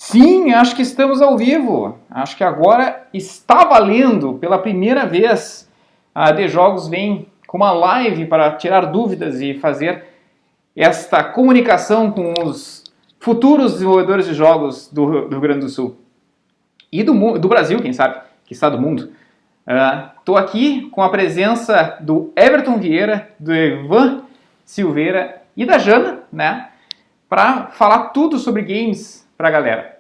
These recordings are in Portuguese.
Sim, acho que estamos ao vivo. Acho que agora está valendo pela primeira vez. A AD Jogos vem com uma live para tirar dúvidas e fazer esta comunicação com os futuros desenvolvedores de jogos do Rio Grande do Sul. E do Brasil, quem sabe, que está do mundo. Estou aqui com a presença do Everton Vieira, do Ivan Silveira e da Jana, né? Para falar tudo sobre games para a galera.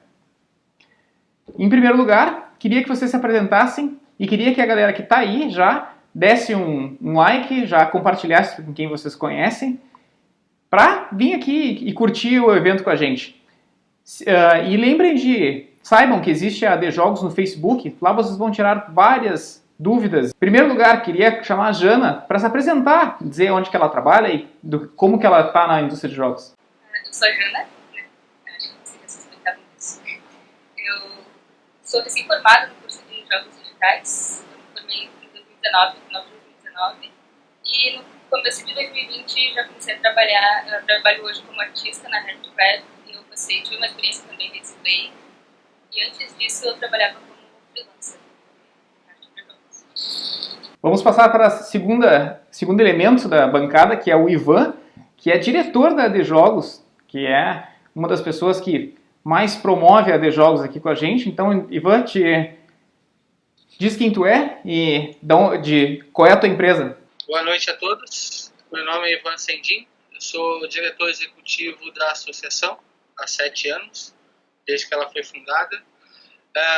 Em primeiro lugar, queria que vocês se apresentassem e queria que a galera que está aí já desse um like, já compartilhasse com quem vocês conhecem, para vir aqui e curtir o evento com a gente. E lembrem saibam que existe a AD Jogos no Facebook, lá vocês vão tirar várias dúvidas. Em primeiro lugar, queria chamar a Jana para se apresentar, dizer onde que ela trabalha e como que ela está na indústria de jogos. Eu sou a Jana, né? Acho que vocês explicaram isso. Eu sou recém-formada no curso de Jogos Digitais, eu me formei em 2019, no final de 2019, e no começo de 2020 já comecei a trabalhar. Eu trabalho hoje como artista na Red Crab, e eu tive uma experiência também de display, e antes disso eu trabalhava como freelancer. Vamos passar para o segundo elemento da bancada, que é o Ivan, que é diretor da AD Jogos, que é uma das pessoas que mais promove a AD Jogos aqui com a gente. Então, Ivan, diz quem tu é e qual é a tua empresa. Boa noite a todos. Meu nome é Ivan Sendin. Eu sou diretor executivo da associação há 7 anos, desde que ela foi fundada.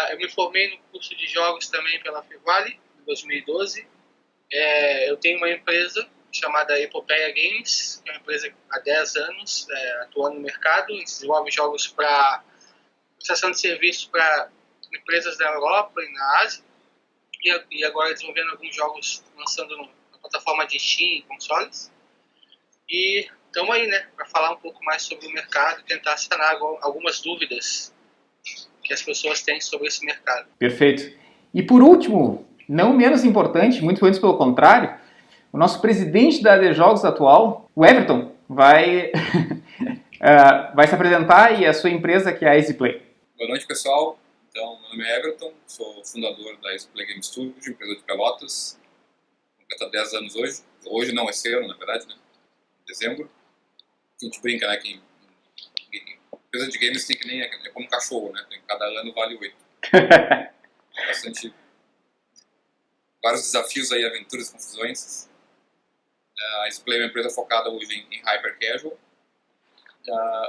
Eu me formei no curso de jogos também pela Fevale, em 2012. Eu tenho uma empresa chamada Epopeia Games, que é uma empresa há 10 anos atuando no mercado, desenvolve jogos para prestação de serviço para empresas da Europa e na Ásia, e agora desenvolvendo alguns jogos lançando na plataforma de Steam e consoles. E estamos aí, né, para falar um pouco mais sobre o mercado e tentar sanar algumas dúvidas que as pessoas têm sobre esse mercado. Perfeito. E por último, não menos importante, muito antes pelo contrário, o nosso presidente da AD Jogos atual, o Everton, vai se apresentar e a sua empresa, que é a EasyPlay. Boa noite, pessoal. Então, meu nome é Everton, sou fundador da EasyPlay Game Studio, empresa de Pelotas. Completa 10 anos hoje. Hoje não, esse ano, na verdade, né? Em dezembro. A gente brinca, né, que empresa de games tem que nem é como cachorro, né? Cada ano vale 8. Bastante... vários desafios aí, aventuras, confusões. A EasyPlay é uma empresa focada hoje em hyper casual.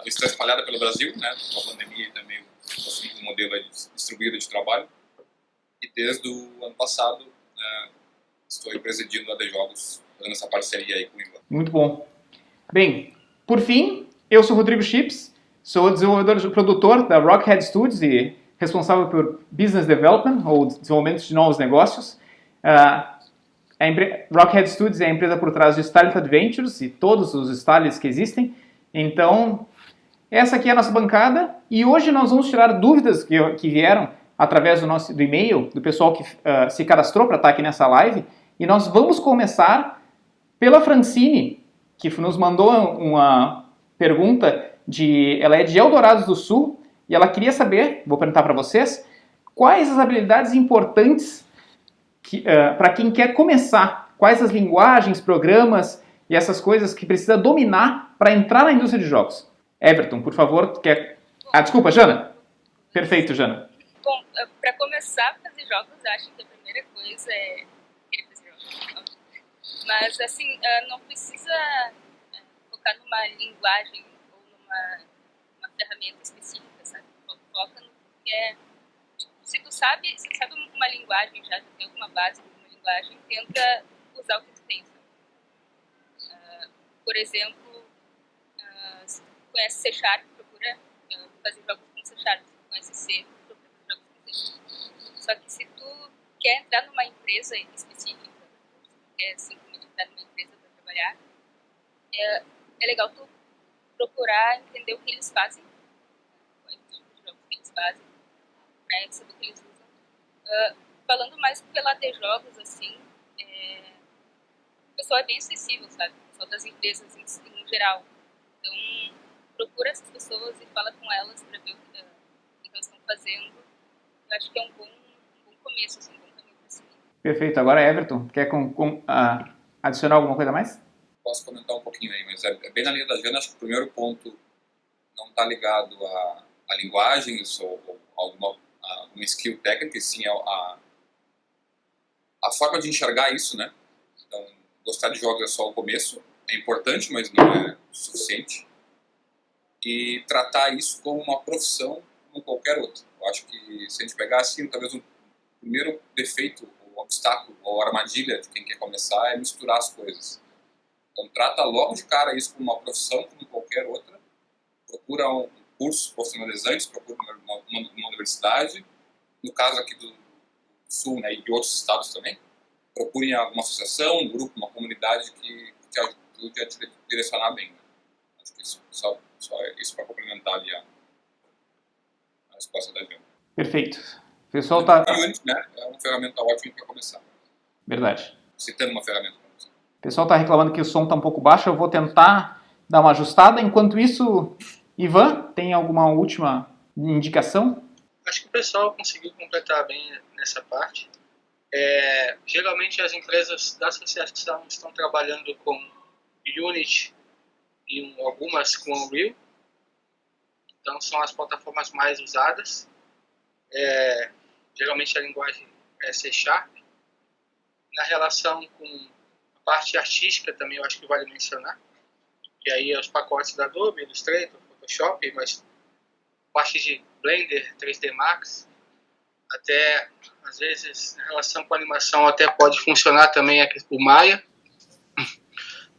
Está espalhada pelo Brasil, né? Com a pandemia e também um modelo aí distribuído de trabalho. E desde o ano passado estou presidindo a AD Jogos, fazendo essa parceria aí com o Ivan. Muito bom. Bem, por fim, eu sou o Rodrigo Chips, sou desenvolvedor e produtor da Rockhead Studios e responsável por Business Development, ou desenvolvimento de novos negócios. Rockhead Studios é a empresa por trás de Starlit Adventures e todos os Starlits que existem. Então, essa aqui é a nossa bancada e hoje nós vamos tirar dúvidas que vieram através do e-mail do pessoal que se cadastrou para estar aqui nessa live. E nós vamos começar pela Francine, que nos mandou uma pergunta, ela é de Eldorado do Sul e ela queria saber, vou perguntar para vocês, quais as habilidades importantes para quem quer começar, quais as linguagens, programas e essas coisas que precisa dominar para entrar na indústria de jogos. Everton, por favor, quer... desculpa, Jana. Perfeito, Jana. Bom, para começar a fazer jogos, acho que a primeira coisa é querer fazer jogos. Mas, assim, não precisa focar numa linguagem ou numa ferramenta específica, sabe? Foca no que é... Se tu sabe uma linguagem já tem alguma base de uma linguagem, tenta usar o que tu tem, sabe? Por exemplo, se tu conhece C Sharp, procura fazer jogos com C Sharp. Se tu conhece C, procura fazer jogos com C. Só que se tu quer entrar numa empresa específica, se tu quer simplesmente entrar numa empresa para trabalhar, é legal tu procurar entender o que eles fazem, quais os tipos de jogos que eles fazem, né, saber o que eles usam. Falando mais pela AD Jogos, assim, o pessoal é bem acessível, sabe? O pessoal das empresas em geral. Então, procura essas pessoas e fala com elas para ver o que fazendo, eu acho que é um bom começo, assim, um bom caminho para seguir. Perfeito. Agora, Everton, quer adicionar alguma coisa a mais? Posso comentar um pouquinho aí, mas é bem na linha da Jana. Acho que o primeiro ponto não está ligado a linguagens ou alguma skill técnica, e sim a forma de enxergar isso, né? Então, gostar de jogos é só o começo, é importante, mas não é suficiente. E tratar isso como uma profissão como qualquer outra. Eu acho que se a gente pegar assim, talvez o primeiro defeito, o obstáculo ou armadilha de quem quer começar é misturar as coisas. Então trata logo de cara isso como uma profissão como qualquer outra, procura um curso profissionalizante, procura uma universidade, no caso aqui do Sul, né, e de outros estados também, procure alguma associação, um grupo, uma comunidade que te ajude a te direcionar bem. Né? Acho que só isso para complementar ali a resposta da gente. Perfeito. O pessoal tá... A Unity, né, é uma ferramenta ótima para começar. Verdade. Citando uma ferramenta para começar. O pessoal está reclamando que o som está um pouco baixo, eu vou tentar dar uma ajustada. Enquanto isso, Ivan, tem alguma última indicação? Acho que o pessoal conseguiu completar bem nessa parte. Geralmente as empresas da associação estão trabalhando com Unity e algumas com Unreal. Então são as plataformas mais usadas. Geralmente a linguagem é C#. Na relação com a parte artística também eu acho que vale mencionar. Que aí é os pacotes da Adobe, Illustrator, Photoshop, mas parte de Blender, 3D Max, até às vezes em relação com a animação até pode funcionar também o Maya.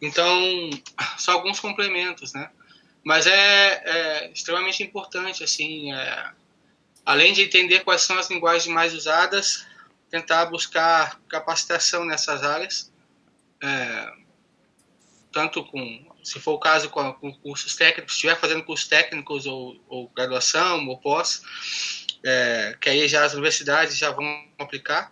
Então são alguns complementos, né? Mas é extremamente importante, assim, além de entender quais são as linguagens mais usadas, tentar buscar capacitação nessas áreas, tanto se for o caso, com cursos técnicos, se estiver fazendo cursos técnicos ou graduação ou pós, que aí já as universidades já vão aplicar.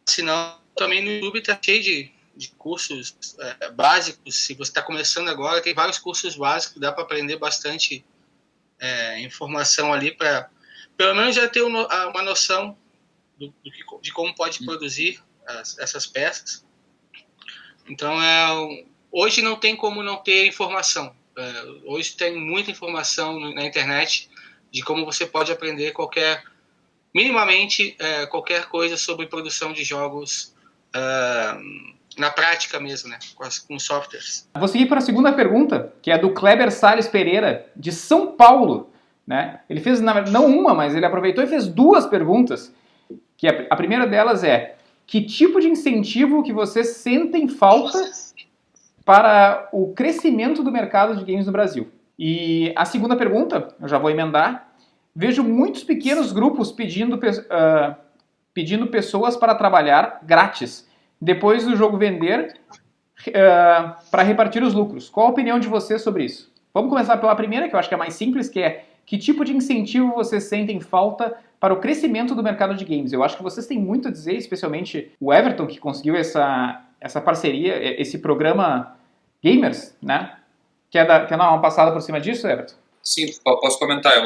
Senão, também no YouTube está cheio de cursos básicos. Se você está começando agora, tem vários cursos básicos, dá para aprender bastante informação ali para, pelo menos, já ter uma noção de como pode produzir essas peças. Então, hoje não tem como não ter informação. Hoje tem muita informação na internet de como você pode aprender minimamente qualquer coisa sobre produção de jogos na prática mesmo, né? Com softwares. Vou seguir para a segunda pergunta, que é do Kleber Salles Pereira, de São Paulo. Né? Ele fez, não uma, mas ele aproveitou e fez duas perguntas. Que a primeira delas é: que tipo de incentivo que vocês sentem falta para o crescimento do mercado de games no Brasil? E a segunda pergunta, eu já vou emendar, vejo muitos pequenos grupos pedindo pessoas para trabalhar grátis, depois do jogo vender, para repartir os lucros. Qual a opinião de vocês sobre isso? Vamos começar pela primeira, que eu acho que é mais simples, que é: que tipo de incentivo vocês sentem falta para o crescimento do mercado de games? Eu acho que vocês têm muito a dizer, especialmente o Everton, que conseguiu essa parceria, esse programa Gamers, né? Quer dar uma passada por cima disso, Everton? Sim, posso comentar. É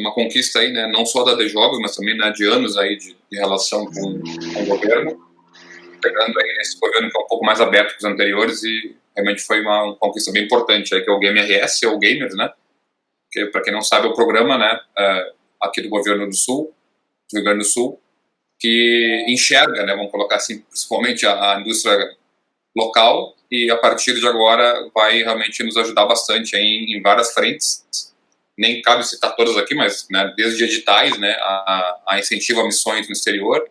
uma conquista aí, né? Não só da The Jogos, mas também, né, de anos aí de relação com o governo. Pegando aí esse governo que é um pouco mais aberto que os anteriores, e realmente foi uma conquista bem importante aí, que é o Game RS, ou Gamers, né? Que, para quem não sabe, é o programa, né, aqui do governo do Sul, do Rio Grande do Sul, que enxerga, né, vamos colocar assim, principalmente a indústria local, e a partir de agora vai realmente nos ajudar bastante em várias frentes. Nem cabe citar todas aqui, mas, né, desde editais, né, a incentivo a missões no exterior,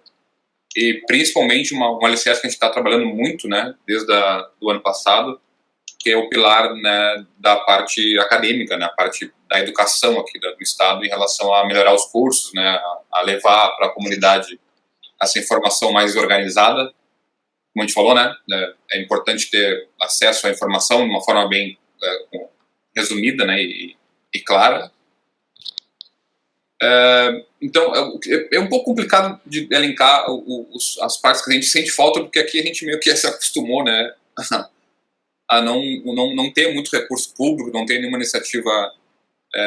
e principalmente um alicerce que a gente está trabalhando muito, né, desde do ano passado, que é o pilar, né, da parte acadêmica, né, a parte da educação aqui do Estado em relação a melhorar os cursos, né, a levar para a comunidade essa informação mais organizada. Como a gente falou, né, é importante ter acesso à informação de uma forma bem resumida, né, e clara. Então, é um pouco complicado de elencar as partes que a gente sente falta, porque aqui a gente meio que se acostumou, né, a não ter muito recurso público, não ter nenhuma iniciativa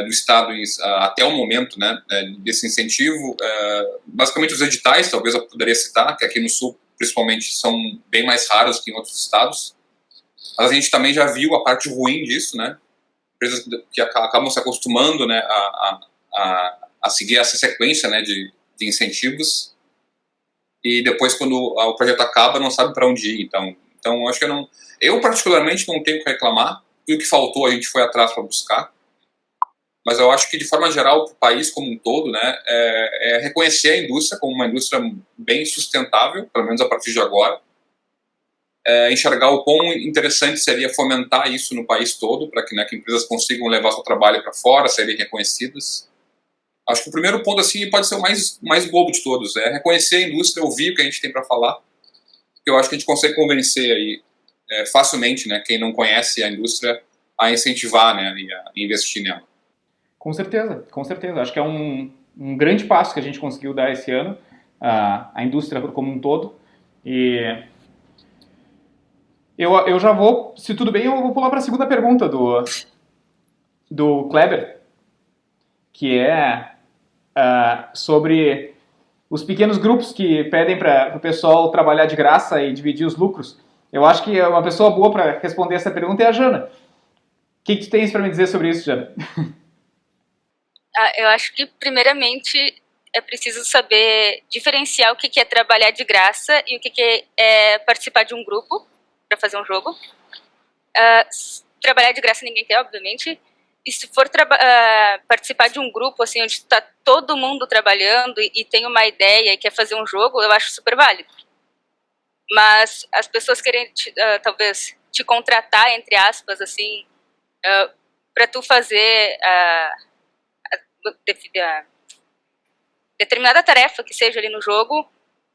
do Estado até o momento, né, desse incentivo. Basicamente os editais, talvez eu poderia citar, que aqui no Sul, principalmente, são bem mais raros que em outros estados. Mas a gente também já viu a parte ruim disso, né? Empresas que acabam se acostumando, né, a seguir essa sequência, né, de incentivos, e depois, quando o projeto acaba, não sabe para onde ir. Então acho que eu particularmente não tenho o que reclamar. Tudo que faltou a gente foi atrás para buscar. Mas eu acho que, de forma geral, para o país como um todo, né, reconhecer a indústria como uma indústria bem sustentável, pelo menos a partir de agora. Enxergar o quão interessante seria fomentar isso no país todo, para que, né, que empresas consigam levar seu trabalho para fora, serem reconhecidas. Acho que o primeiro ponto assim pode ser o mais bobo de todos, é reconhecer a indústria, ouvir o que a gente tem para falar. Eu acho que a gente consegue convencer aí, facilmente, né, quem não conhece a indústria a incentivar, né, e a investir nela. Com certeza, com certeza. Acho que é um grande passo que a gente conseguiu dar esse ano, a indústria como um todo. E eu já vou, se tudo bem, eu vou pular para a segunda pergunta do Kleber, que é sobre os pequenos grupos que pedem para o pessoal trabalhar de graça e dividir os lucros. Eu acho que uma pessoa boa para responder essa pergunta é a Jana. O que tu tens para me dizer sobre isso, Jana? Eu acho que, primeiramente, é preciso saber diferenciar o que é trabalhar de graça e o que é participar de um grupo para fazer um jogo. Trabalhar de graça ninguém quer, obviamente. E se for participar de um grupo assim, onde está todo mundo trabalhando e tem uma ideia e quer fazer um jogo, eu acho super válido. Mas as pessoas querem, talvez, te contratar, entre aspas, assim, para tu fazer determinada tarefa que seja ali no jogo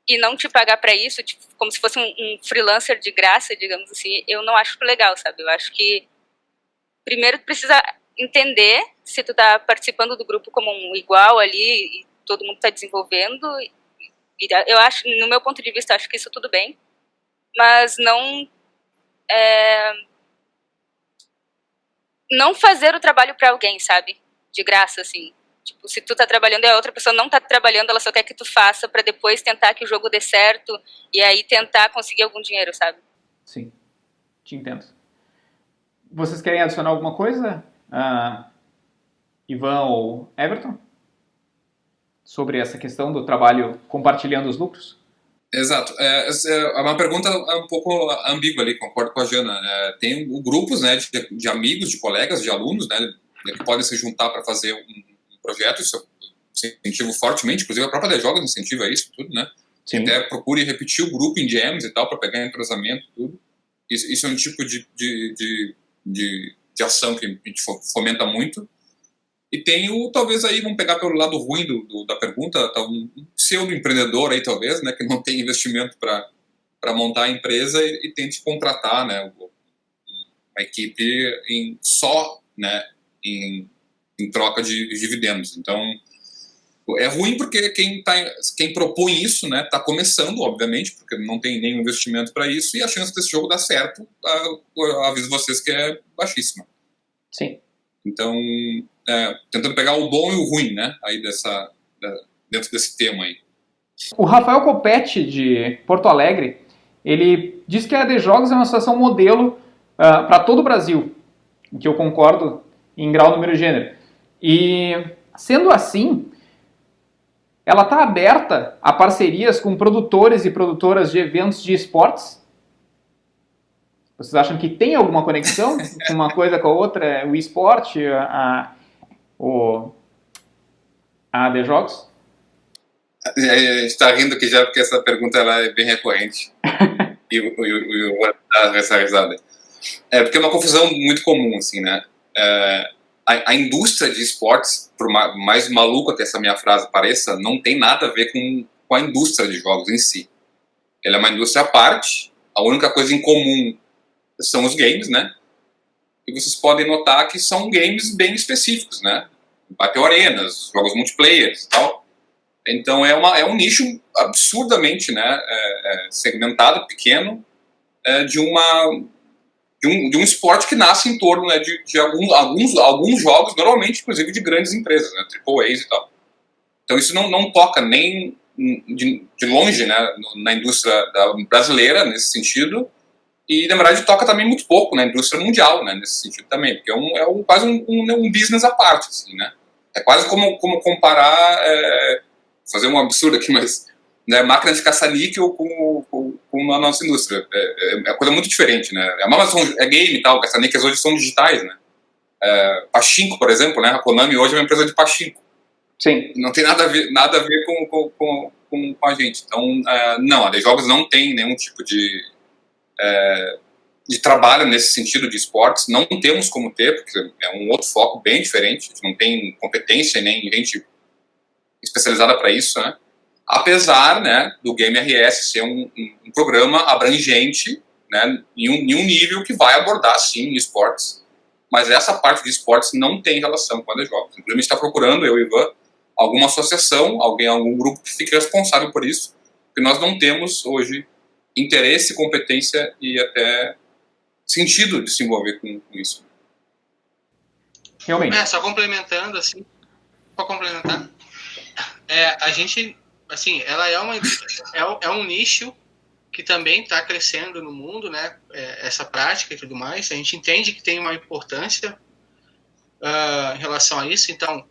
e não te pagar para isso, tipo, como se fosse um freelancer de graça, digamos assim, eu não acho legal, sabe? Eu acho que primeiro tu precisa entender se tu tá participando do grupo como um igual ali e todo mundo tá desenvolvendo. E eu acho, no meu ponto de vista, acho que isso tudo bem, mas não fazer o trabalho para alguém, sabe? De graça, assim. Tipo, se tu tá trabalhando e a outra pessoa não tá trabalhando, ela só quer que tu faça para depois tentar que o jogo dê certo e aí tentar conseguir algum dinheiro, sabe? Sim, te entendo. Vocês querem adicionar alguma coisa, Ivan ou Everton, sobre essa questão do trabalho compartilhando os lucros? Exato. É uma pergunta um pouco ambígua ali, concordo com a Jana. Tem grupos, né, de amigos, de colegas, de alunos, né, que podem se juntar para fazer um projeto. Isso eu incentivo fortemente, inclusive a própria D-Jogos incentiva isso tudo, né? Sim. Até procure repetir o grupo em jams e tal, para pegar entrosamento, tudo. Isso é um tipo de ação que a gente fomenta muito. E tem talvez aí, vamos pegar pelo lado ruim da pergunta, um pseudo-empreendedor aí talvez, né, que não tem investimento para montar a empresa e tente contratar, né, uma equipe né, em troca de dividendos. Então, é ruim porque quem propõe isso, né, está começando, obviamente, porque não tem nenhum investimento para isso, e a chance desse jogo dar certo, aviso vocês que é baixíssima. Sim. Então, tentando pegar o bom e o ruim, né, aí dentro desse tema aí. O Rafael Copete, de Porto Alegre, ele diz que a D-Jogos é uma situação modelo para todo o Brasil, em que eu concordo em grau, número e gênero. E, sendo assim, ela está aberta a parcerias com produtores e produtoras de eventos de esportes? Vocês acham que tem alguma conexão com uma coisa com a outra? O esporte, a D-Jogos? A gente está rindo aqui já porque essa pergunta ela é bem recorrente. e eu vou dar essa risada. Porque é uma confusão muito comum, assim, né? A indústria de esportes, por mais maluca que essa minha frase pareça, não tem nada a ver com a indústria de jogos em si. Ela é uma indústria à parte, a única coisa em comum são os games, né? E vocês podem notar que são games bem específicos, né? Battle Arenas, jogos multiplayer e tal. Então é um nicho absurdamente, né, segmentado, pequeno, de de um esporte que nasce em torno, né, de alguns jogos, normalmente, inclusive, de grandes empresas, né, AAAs e tal. Então isso não toca nem de longe, né, na indústria brasileira, nesse sentido, e na verdade toca também muito pouco na indústria mundial, né, nesse sentido também, porque quase um business à parte, assim, né. É quase como comparar, fazer um absurdo aqui, mas, né, máquina de caça-níquel com a nossa indústria. É uma coisa muito diferente, né. A Amazon é game e tal, caça-níqueis hoje são digitais, né. Pachinko, por exemplo, né, a Konami hoje é uma empresa de pachinko. Sim. Não tem nada a ver com a gente. Então, não, a The Jogos não tem nenhum tipo de trabalho nesse sentido de esportes. Não temos como ter, porque é um outro foco bem diferente. A gente não tem competência nem gente especializada para isso, né? Apesar, né, do Game RS ser um programa abrangente, né, em um nível que vai abordar, sim, esportes. Mas essa parte de esportes não tem relação com a The Jogos. Inclusive, a gente está procurando, eu e o Ivan, alguma associação, algum grupo que fique responsável por isso, porque nós não temos hoje interesse, competência e até sentido de se envolver com isso. Realmente. Só complementando, assim, para complementar, a gente, assim, ela é um nicho que também está crescendo no mundo, né? Essa prática e tudo mais. A gente entende que tem uma importância em relação a isso. Então,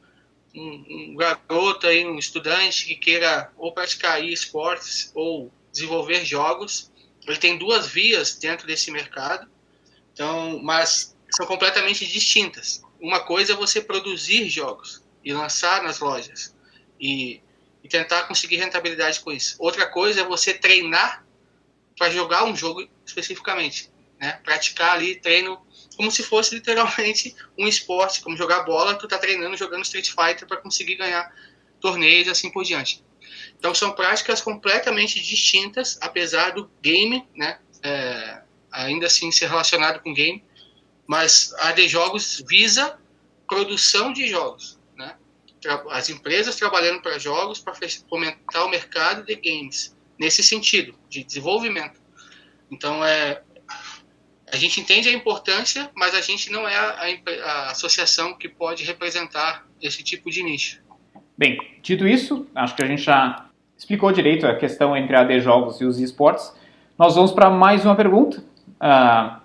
um garoto aí, um estudante que queira ou praticar esportes ou desenvolver jogos, ele tem duas vias dentro desse mercado. Então, mas são completamente distintas. Uma coisa é você produzir jogos e lançar nas lojas e tentar conseguir rentabilidade com isso. Outra coisa é você treinar para jogar um jogo especificamente, né? Praticar ali treino como se fosse literalmente um esporte, como jogar bola, tu tá treinando jogando Street Fighter para conseguir ganhar torneios e assim por diante. Então são práticas completamente distintas, apesar do game, né, ainda assim ser relacionado com game, mas a The Jogos visa produção de jogos, né? As empresas trabalhando para jogos para fomentar o mercado de games, nesse sentido, de desenvolvimento. Então, a gente entende a importância, mas a gente não é a associação que pode representar esse tipo de nicho. Bem, dito isso, acho que a gente já explicou direito a questão entre a The Jogos e os esportes. Nós vamos para mais uma pergunta.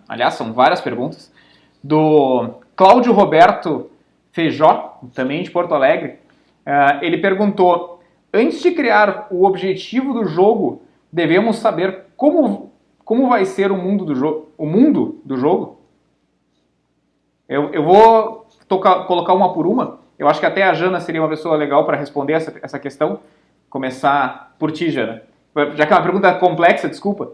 Aliás, são várias perguntas. Do Cláudio Roberto Feijó, também de Porto Alegre. Ele perguntou: antes de criar o objetivo do jogo, devemos saber como vai ser o mundo do jogo? Eu vou colocar uma por uma. Eu acho que até a Jana seria uma pessoa legal para responder essa questão. Começar por ti, Jana. Já que é uma pergunta complexa, desculpa.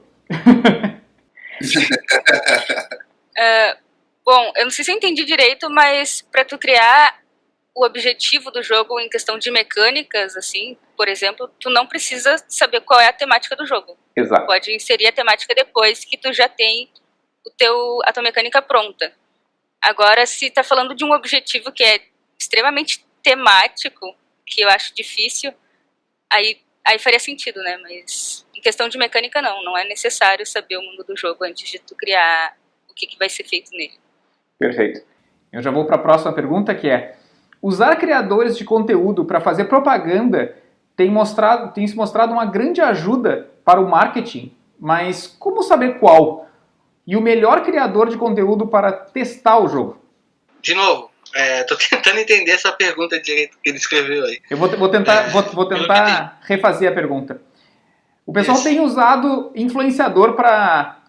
Bom, eu não sei se eu entendi direito, mas para tu criar o objetivo do jogo em questão de mecânicas, assim, por exemplo, tu não precisa saber qual é a temática do jogo. Exato. Pode inserir a temática depois que tu já tem a tua mecânica pronta. Agora, se tá falando de um objetivo que é extremamente temático, que eu acho difícil, aí faria sentido, né? Mas em questão de mecânica, não é necessário saber o mundo do jogo antes de tu criar o que vai ser feito nele. Perfeito. Eu já vou para a próxima pergunta, que é: usar criadores de conteúdo para fazer propaganda tem se mostrado uma grande ajuda para o marketing, mas como saber qual? E o melhor criador de conteúdo para testar o jogo? De novo, tô tentando entender essa pergunta direito que ele escreveu aí. Eu vou tentar refazer a pergunta. O pessoal tem usado influenciador para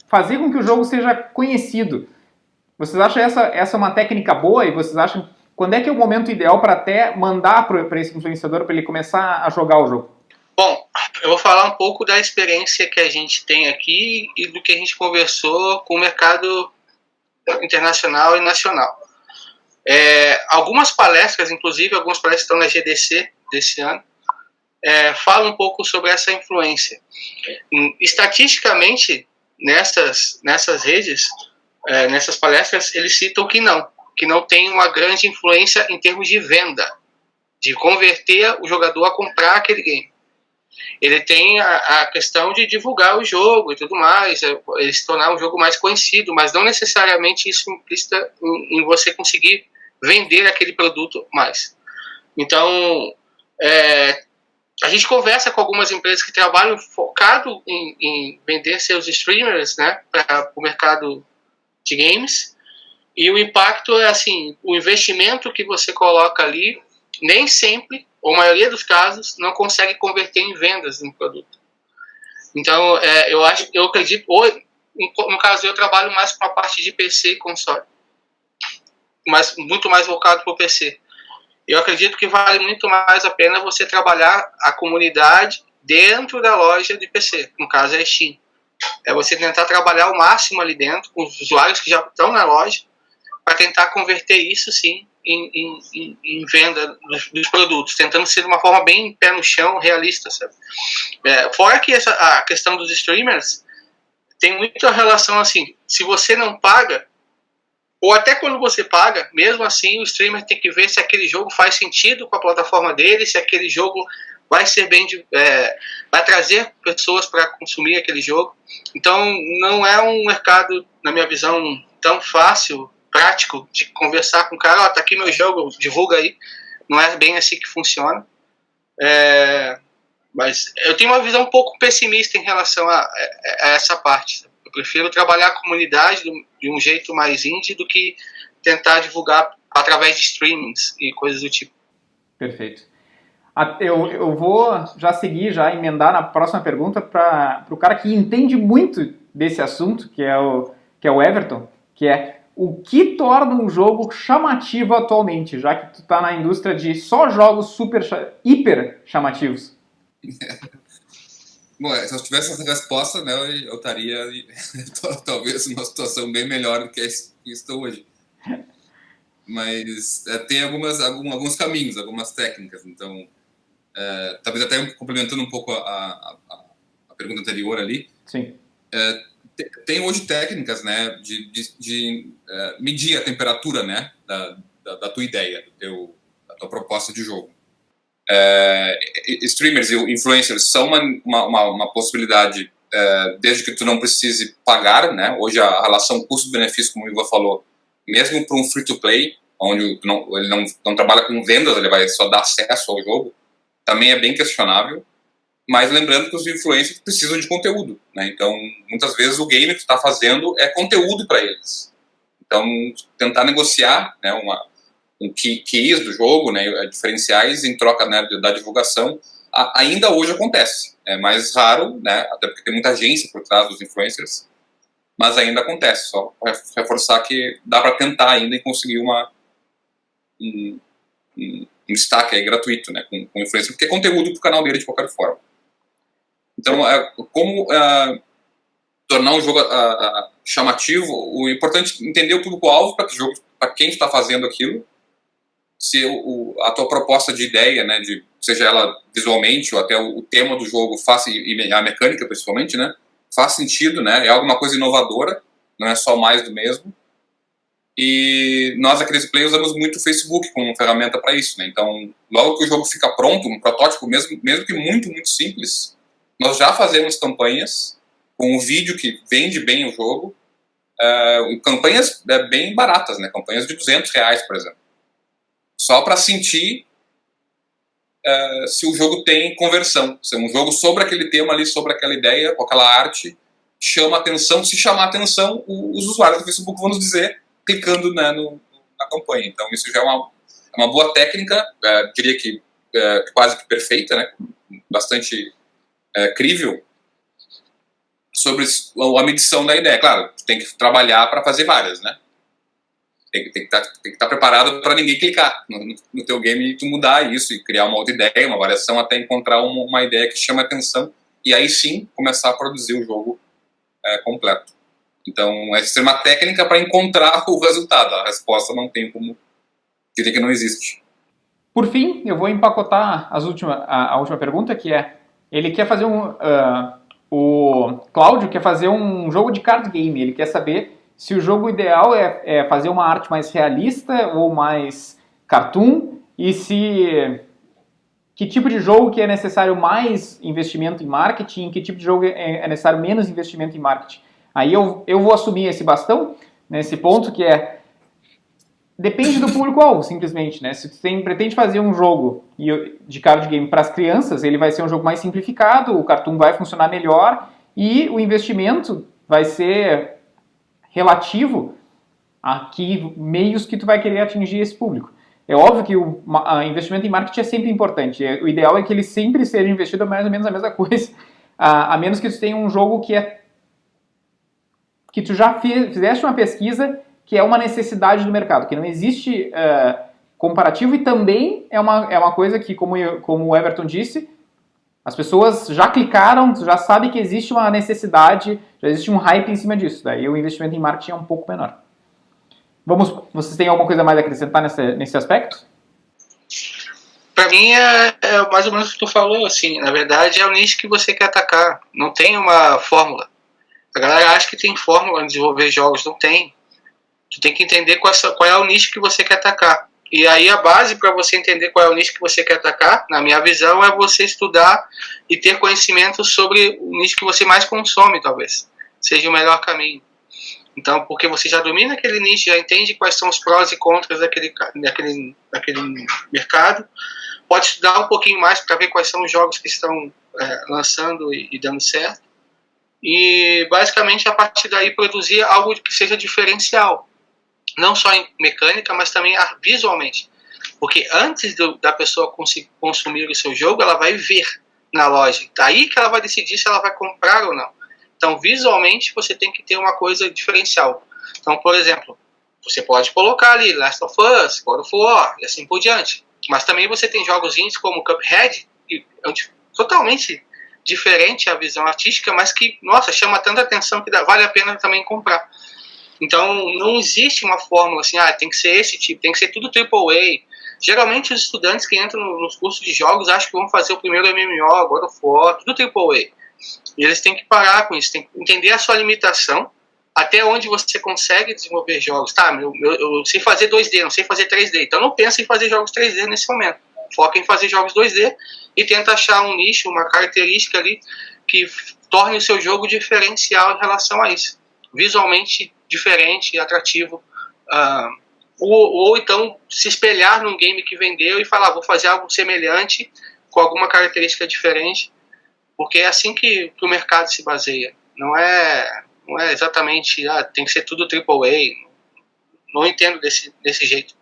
fazer com que o jogo seja conhecido. Vocês acham essa uma técnica boa? E vocês acham quando é que é o momento ideal para até mandar para esse influenciador para ele começar a jogar o jogo? Bom, eu vou falar um pouco da experiência que a gente tem aqui e do que a gente conversou com o mercado internacional e nacional. Algumas palestras, inclusive algumas palestras estão na GDC desse ano, falam um pouco sobre essa influência. Estatisticamente, nessas redes, nessas palestras, eles citam que não tem uma grande influência em termos de venda, de converter o jogador a comprar aquele game. ele tem a questão de divulgar o jogo e tudo mais, ele se tornar um jogo mais conhecido, mas não necessariamente isso implica em você conseguir vender aquele produto mais. Então, a gente conversa com algumas empresas que trabalham focado em vender seus streamers, né, para o mercado de games, e o impacto é assim, o investimento que você coloca ali, nem sempre, ou a maioria dos casos, não consegue converter em vendas no produto. Então, eu acredito, no caso eu trabalho mais com a parte de PC e console, mas muito mais voltado para o PC. Eu acredito que vale muito mais a pena você trabalhar a comunidade dentro da loja de PC, no caso é a Steam. É você tentar trabalhar o máximo ali dentro, com os usuários que já estão na loja, para tentar converter isso, sim, em venda dos produtos, tentando ser de uma forma bem pé no chão, realista, sabe? Fora que a questão dos streamers tem muita relação, assim, se você não paga, ou até quando você paga, mesmo assim o streamer tem que ver se aquele jogo faz sentido com a plataforma dele, se aquele jogo vai ser vai trazer pessoas para consumir aquele jogo. Então não é um mercado, na minha visão, tão fácil, prático, de conversar com o cara, tá aqui meu jogo, divulga aí. Não é bem assim que funciona. Mas eu tenho uma visão um pouco pessimista em relação a essa parte. Eu prefiro trabalhar a comunidade de um jeito mais indie do que tentar divulgar através de streamings e coisas do tipo. Perfeito. Eu vou já seguir, já emendar na próxima pergunta para o cara que entende muito desse assunto, que é o Everton, que é o que torna um jogo chamativo atualmente, já que tu está na indústria de só jogos hiper chamativos. Bom, se eu tivesse essa resposta, né, eu estaria talvez numa situação bem melhor do que estou hoje. Mas tem alguns caminhos, algumas técnicas. Então, talvez até complementando um pouco a pergunta anterior ali. Sim. Tem hoje técnicas, né, de medir a temperatura, né, da tua ideia, da tua proposta de jogo. Streamers e influencers são uma possibilidade desde que tu não precise pagar, né? Hoje a relação custo-benefício, como o Ivan falou, mesmo para um free-to-play, onde ele não trabalha com vendas, ele vai só dar acesso ao jogo, também é bem questionável. Mas lembrando que os influencers precisam de conteúdo, né? Então, muitas vezes o game que tu está fazendo é conteúdo para eles. Então, tentar negociar, né, um keys do jogo, né, diferenciais em troca, né, da divulgação, ainda hoje acontece. É mais raro, né, até porque tem muita agência por trás dos influencers, mas ainda acontece. Só reforçar que dá para tentar ainda e conseguir um destaque aí gratuito, né, com influencer, porque é conteúdo para o canal dele de qualquer forma. Então, como tornar um jogo chamativo, o importante é entender o público-alvo para quem está fazendo aquilo, se a tua proposta de ideia, né, seja ela visualmente ou até o tema do jogo e a mecânica principalmente, né, faz sentido, né, é alguma coisa inovadora, não é só mais do mesmo. E nós, a Crazy Play, usamos muito o Facebook como ferramenta para isso, né. Então, logo que o jogo fica pronto, um protótipo mesmo que muito, muito simples, nós já fazemos campanhas com um vídeo que vende bem o jogo, campanhas bem baratas, né, campanhas de R$200, por exemplo. Só para sentir se o jogo tem conversão. Se é um jogo sobre aquele tema ali, sobre aquela ideia, com aquela arte, chama atenção. Se chamar atenção, os usuários do Facebook vão nos dizer, clicando, né, na campanha. Então, isso já é uma boa técnica, diria que quase que perfeita, né, bastante crível, sobre a medição da ideia. Claro, tem que trabalhar para fazer várias, né? Tem que estar preparado para ninguém clicar no teu game e tu mudar isso e criar uma outra ideia, uma variação, até encontrar uma ideia que chama atenção e aí sim começar a produzir o jogo completo. Então, essa é uma técnica para encontrar o resultado. A resposta não tem como dizer que não existe. Por fim, eu vou empacotar a última pergunta, que é: ele quer fazer o Cláudio quer fazer um jogo de card game. Ele quer saber se o jogo ideal é fazer uma arte mais realista ou mais cartoon, e se que tipo de jogo que é necessário mais investimento em marketing, que tipo de jogo é necessário menos investimento em marketing. Aí eu vou assumir esse bastão, nesse ponto que depende do público-alvo, simplesmente, né? Se você pretende fazer um jogo de card game para as crianças, ele vai ser um jogo mais simplificado, o cartoon vai funcionar melhor e o investimento vai ser relativo a que meios que tu vai querer atingir esse público. É óbvio que o investimento em marketing é sempre importante. O ideal é que ele sempre seja investido mais ou menos a mesma coisa, a menos que tu tenha um jogo que tu já fizeste uma pesquisa que é uma necessidade do mercado, que não existe comparativo e também é uma coisa que, como o Everton disse, as pessoas já clicaram, já sabem que existe uma necessidade, já existe um hype em cima disso. Daí o investimento em marketing é um pouco menor. Vocês têm alguma coisa mais a acrescentar nesse aspecto? Para mim é mais ou menos o que tu falou, assim, na verdade é o nicho que você quer atacar, não tem uma fórmula. A galera acha que tem fórmula em desenvolver jogos, não tem. Tu tem que entender qual é o nicho que você quer atacar. E aí a base para você entender qual é o nicho que você quer atacar, na minha visão, é você estudar e ter conhecimento sobre o nicho que você mais consome, talvez. Seja o melhor caminho. Então, porque você já domina aquele nicho, já entende quais são os prós e contras daquele mercado, pode estudar um pouquinho mais para ver quais são os jogos que estão lançando e dando certo. E, basicamente, a partir daí, produzir algo que seja diferencial. Não só em mecânica, mas também visualmente. Porque antes da pessoa consumir o seu jogo, ela vai ver na loja. Daí que ela vai decidir se ela vai comprar ou não. Então, visualmente, você tem que ter uma coisa diferencial. Então, por exemplo, você pode colocar ali Last of Us, God of War e assim por diante. Mas também você tem jogos indies como Cuphead, que é totalmente diferente a visão artística, mas que, nossa, chama tanta atenção que vale a pena também comprar. Então, não existe uma fórmula assim, tem que ser esse tipo, tem que ser tudo AAA. Geralmente, os estudantes que entram nos cursos de jogos acham que vão fazer o primeiro MMO, God of War, tudo AAA. E eles têm que parar com isso, têm que entender a sua limitação, até onde você consegue desenvolver jogos. Tá, eu sei fazer 2D, não sei fazer 3D, então não pensa em fazer jogos 3D nesse momento. Foca em fazer jogos 2D e tenta achar um nicho, uma característica ali que torne o seu jogo diferencial em relação a isso. Visualmente diferente e atrativo. Ou então se espelhar num game que vendeu e falar, vou fazer algo semelhante com alguma característica diferente, porque é assim que o mercado se baseia. Não é exatamente, tem que ser tudo AAA. Não entendo desse jeito.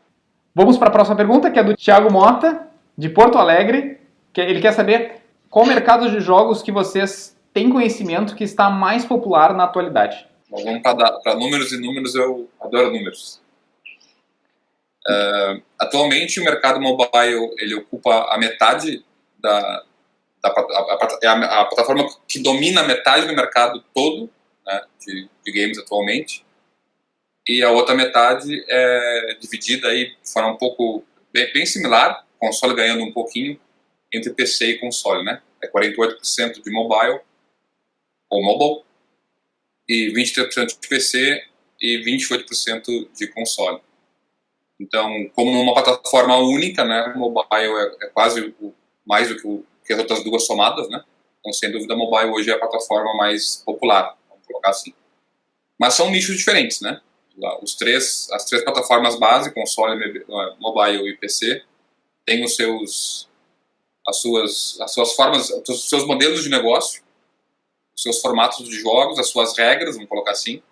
Vamos para a próxima pergunta, que é do Thiago Mota, de Porto Alegre. Ele quer saber qual mercado de jogos que vocês têm conhecimento que está mais popular na atualidade. Bom, vamos para números e números, eu adoro números. Atualmente o mercado mobile ele ocupa a metade a plataforma que domina a metade do mercado todo, né, de games atualmente, e a outra metade é dividida aí de forma um pouco bem similar, console ganhando um pouquinho entre PC e console, né? É 48% de mobile ou mobile e 23% de PC e 28% de console. Então, como uma plataforma única, né, o mobile é quase mais do que as outras duas somadas, né? Então, sem dúvida, o mobile hoje é a plataforma mais popular, vamos colocar assim. Mas são nichos diferentes, né? As três plataformas base, console, mobile e PC, têm as suas formas, os seus modelos de negócio, os seus formatos de jogos, as suas regras, vamos colocar assim.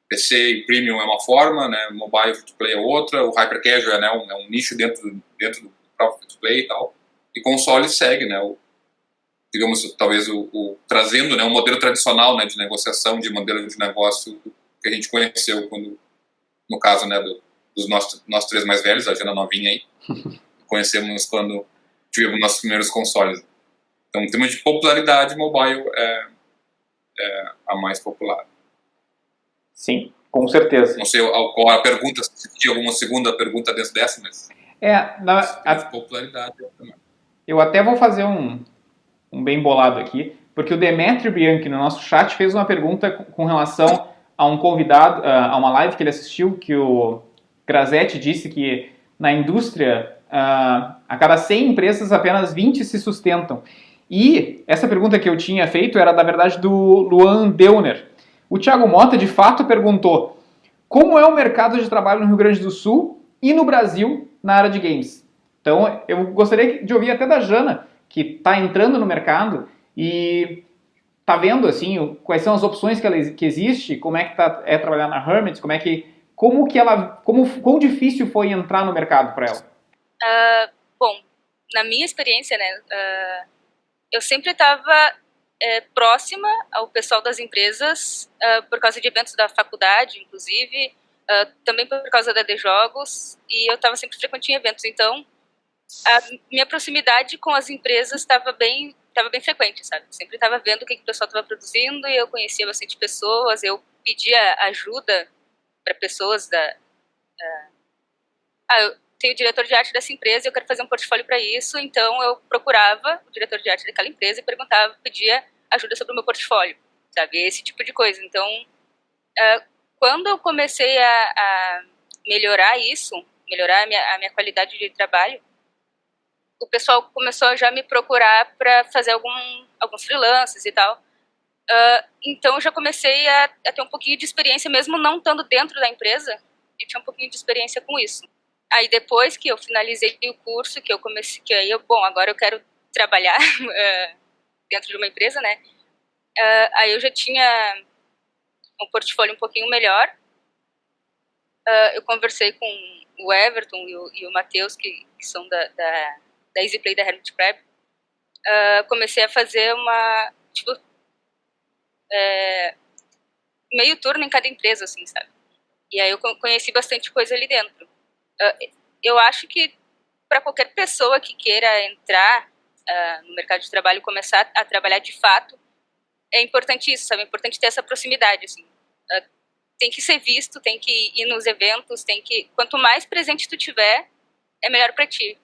PC e Premium é uma forma, né? Mobile Free-to-Play é outra, o Hyper Casual, né? é um nicho dentro do próprio Free-to-Play e tal. E console segue, né? Digamos, talvez trazendo, né, um modelo tradicional, né, de negociação, de modelo de negócio que a gente conheceu quando, no caso, né, dos nós três mais velhos, a Jana novinha aí, conhecemos quando tivemos nossos primeiros consoles. Então, em termos de popularidade, mobile é a mais popular. Sim, com certeza. Não sei qual a pergunta, se tinha alguma segunda pergunta dentro dessa, mas... popularidade também. Eu até vou fazer um bem bolado aqui, porque o Demetrio Bianchi, no nosso chat, fez uma pergunta com relação a um convidado, a uma live que ele assistiu, que o Grazetti disse que na indústria a cada 100 empresas, apenas 20 se sustentam. E essa pergunta que eu tinha feito era, na verdade, do Luan Deuner. O Thiago Mota, de fato, perguntou como é o mercado de trabalho no Rio Grande do Sul e no Brasil na área de games. Então, eu gostaria de ouvir até da Jana, que está entrando no mercado e está vendo assim, quais são as opções que existe, como é que é trabalhar na Hermit, quão difícil foi entrar no mercado para ela? Bom, na minha experiência, né, eu sempre estava próxima ao pessoal das empresas, por causa de eventos da faculdade, inclusive, também por causa da AD Jogos, e eu estava sempre frequente em eventos, então a minha proximidade com as empresas estava bem frequente, sabe? Sempre estava vendo o que o pessoal estava produzindo e eu conhecia bastante pessoas, eu pedia ajuda para pessoas eu tenho o diretor de arte dessa empresa e eu quero fazer um portfólio para isso, então eu procurava o diretor de arte daquela empresa e pedia ajuda sobre o meu portfólio, sabe? Esse tipo de coisa. Então, quando eu comecei a melhorar isso, melhorar a minha qualidade de trabalho, o pessoal começou a já me procurar para fazer alguns freelances e tal. Então, eu já comecei a ter um pouquinho de experiência, mesmo não estando dentro da empresa, eu tinha um pouquinho de experiência com isso. Aí, depois que eu finalizei o curso, agora eu quero trabalhar dentro de uma empresa, né? Aí eu já tinha um portfólio um pouquinho melhor. Eu conversei com o Everton e o Matheus, que são da EasyPlay da Hermit Crab. Comecei a fazer meio turno em cada empresa, assim, sabe? E aí eu conheci bastante coisa ali dentro. Eu acho que para qualquer pessoa que queira entrar no mercado de trabalho, começar a trabalhar de fato, é importante isso, sabe? É importante ter essa proximidade, assim. Tem que ser visto, tem que ir nos eventos, quanto mais presente tu tiver, é melhor para ti.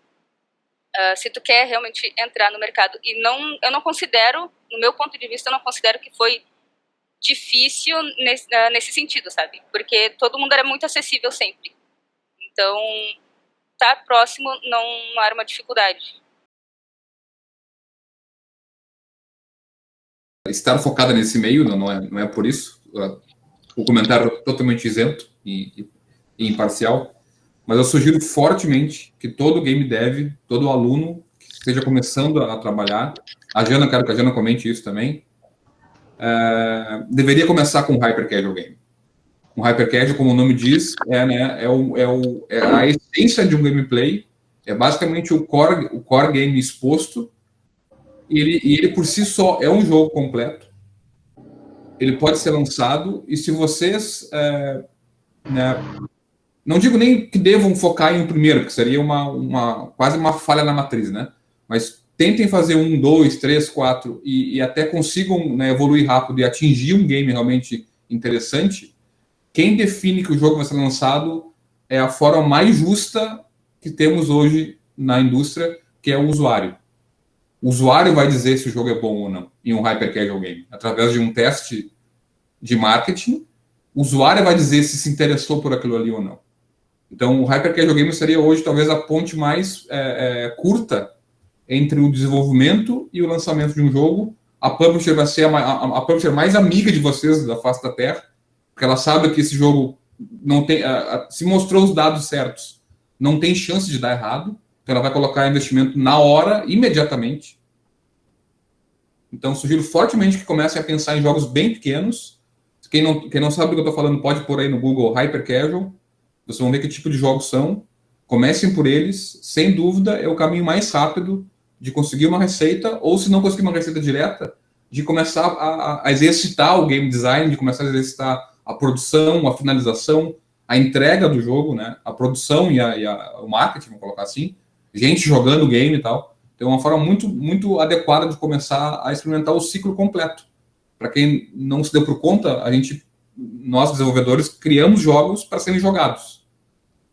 Se tu quer realmente entrar no mercado. E eu não considero, no meu ponto de vista, eu não considero que foi difícil nesse sentido, sabe? Porque todo mundo era muito acessível sempre. Então, estar próximo não era uma dificuldade. Estar focada nesse meio não é por isso. O comentário é totalmente isento e imparcial, mas eu sugiro fortemente que todo game dev, todo aluno que esteja começando a trabalhar, quero que a Jana comente isso também, deveria começar com Hyper Casual Game. Um Hyper Casual, como o nome diz, é a essência de um gameplay, é basicamente o core game exposto, e ele por si só é um jogo completo. Ele pode ser lançado, e se vocês, não digo nem que devam focar em um primeiro, que seria quase uma falha na matriz, né? Mas tentem fazer 1, 2, 3, 4, e até consigam, né, evoluir rápido e atingir um game realmente interessante. Quem define que o jogo vai ser lançado é a forma mais justa que temos hoje na indústria, que é o usuário. O usuário vai dizer se o jogo é bom ou não em um Hyper Casual Game. Através de um teste de marketing, o usuário vai dizer se interessou por aquilo ali ou não. Então, o Hyper Casual Game seria hoje talvez a ponte mais curta entre o desenvolvimento e o lançamento de um jogo. A publisher vai ser a publisher mais amiga de vocês da face da Terra, porque ela sabe que esse jogo não tem, se mostrou os dados certos, não tem chance de dar errado, então ela vai colocar investimento na hora, imediatamente. Então, sugiro fortemente que comecem a pensar em jogos bem pequenos. Quem não sabe do que eu estou falando, pode pôr aí no Google Hyper Casual. Vocês vão ver que tipo de jogos são. Comecem por eles. Sem dúvida, é o caminho mais rápido de conseguir uma receita, ou se não conseguir uma receita direta, de começar a exercitar o game design, de começar a exercitar a produção, a finalização, a entrega do jogo, né? A produção e o marketing, vamos colocar assim. Gente jogando o game e tal. Então, é uma forma muito, muito adequada de começar a experimentar o ciclo completo. Para quem não se deu por conta, nós desenvolvedores criamos jogos para serem jogados.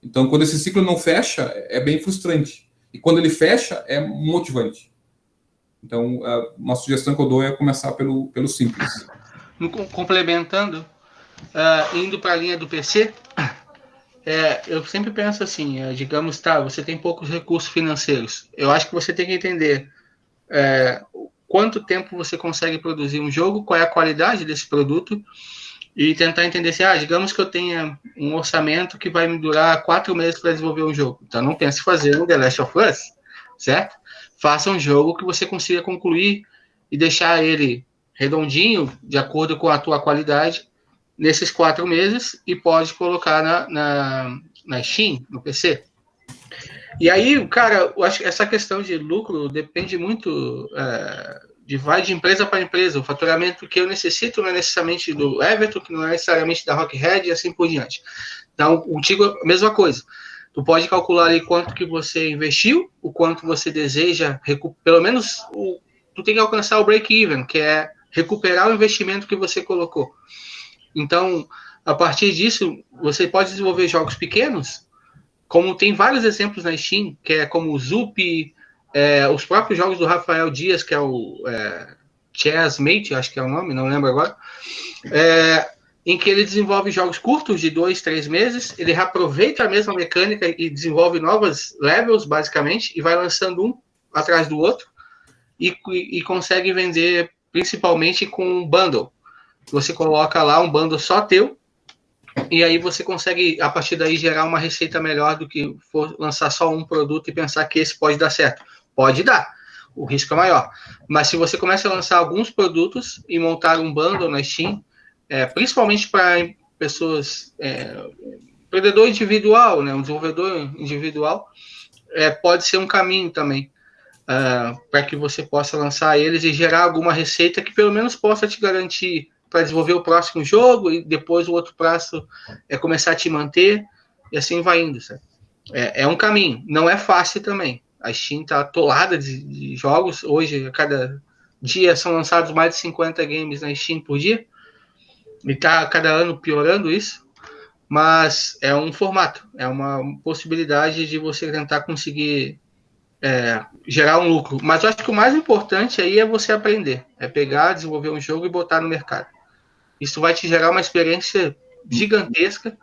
Então, quando esse ciclo não fecha, é bem frustrante. E quando ele fecha, é motivante. Então, uma sugestão que eu dou é começar pelo simples. Complementando, indo para a linha do PC, eu sempre penso assim, digamos, tá, você tem poucos recursos financeiros. Eu acho que você tem que entender quanto tempo você consegue produzir um jogo, qual é a qualidade desse produto e tentar entender se, digamos que eu tenha um orçamento que vai me durar 4 meses para desenvolver um jogo. Então não pense em fazer um The Last of Us, certo? Faça um jogo que você consiga concluir e deixar ele redondinho, de acordo com a tua qualidade, nesses 4 meses e pode colocar na Steam, no PC. E aí, cara, eu acho que essa questão de lucro depende muito vai de empresa para empresa. O faturamento que eu necessito não é necessariamente do Everton, que não é necessariamente da Rockhead e assim por diante. Então, contigo, a mesma coisa. Tu pode calcular aí quanto que você investiu, o quanto você deseja, pelo menos tu tem que alcançar o break-even, que é recuperar o investimento que você colocou. Então, a partir disso, você pode desenvolver jogos pequenos, como tem vários exemplos na Steam, que é como o Zup, os próprios jogos do Rafael Dias, que é o Chessmate, acho que é o nome, não lembro agora, em que ele desenvolve jogos curtos de 2, 3 meses, ele reaproveita a mesma mecânica e desenvolve novas levels, basicamente, e vai lançando um atrás do outro, e consegue vender principalmente com um bundle. Você coloca lá um bundle só teu, e aí você consegue, a partir daí, gerar uma receita melhor do que for lançar só um produto e pensar que esse pode dar certo. Pode dar, o risco é maior. Mas se você começa a lançar alguns produtos e montar um bundle na Steam, principalmente para pessoas, empreendedor individual, né, um desenvolvedor individual, pode ser um caminho também. Para que você possa lançar eles e gerar alguma receita que pelo menos possa te garantir para desenvolver o próximo jogo e depois o outro prazo começar a te manter e assim vai indo, sabe? É um caminho, não é fácil também. A Steam está atolada de jogos, hoje a cada dia são lançados mais de 50 games na Steam por dia e está cada ano piorando isso, mas é um formato, é uma possibilidade de você tentar conseguir gerar um lucro. Mas eu acho que o mais importante aí é você aprender. É pegar, desenvolver um jogo e botar no mercado. Isso vai te gerar uma experiência gigantesca,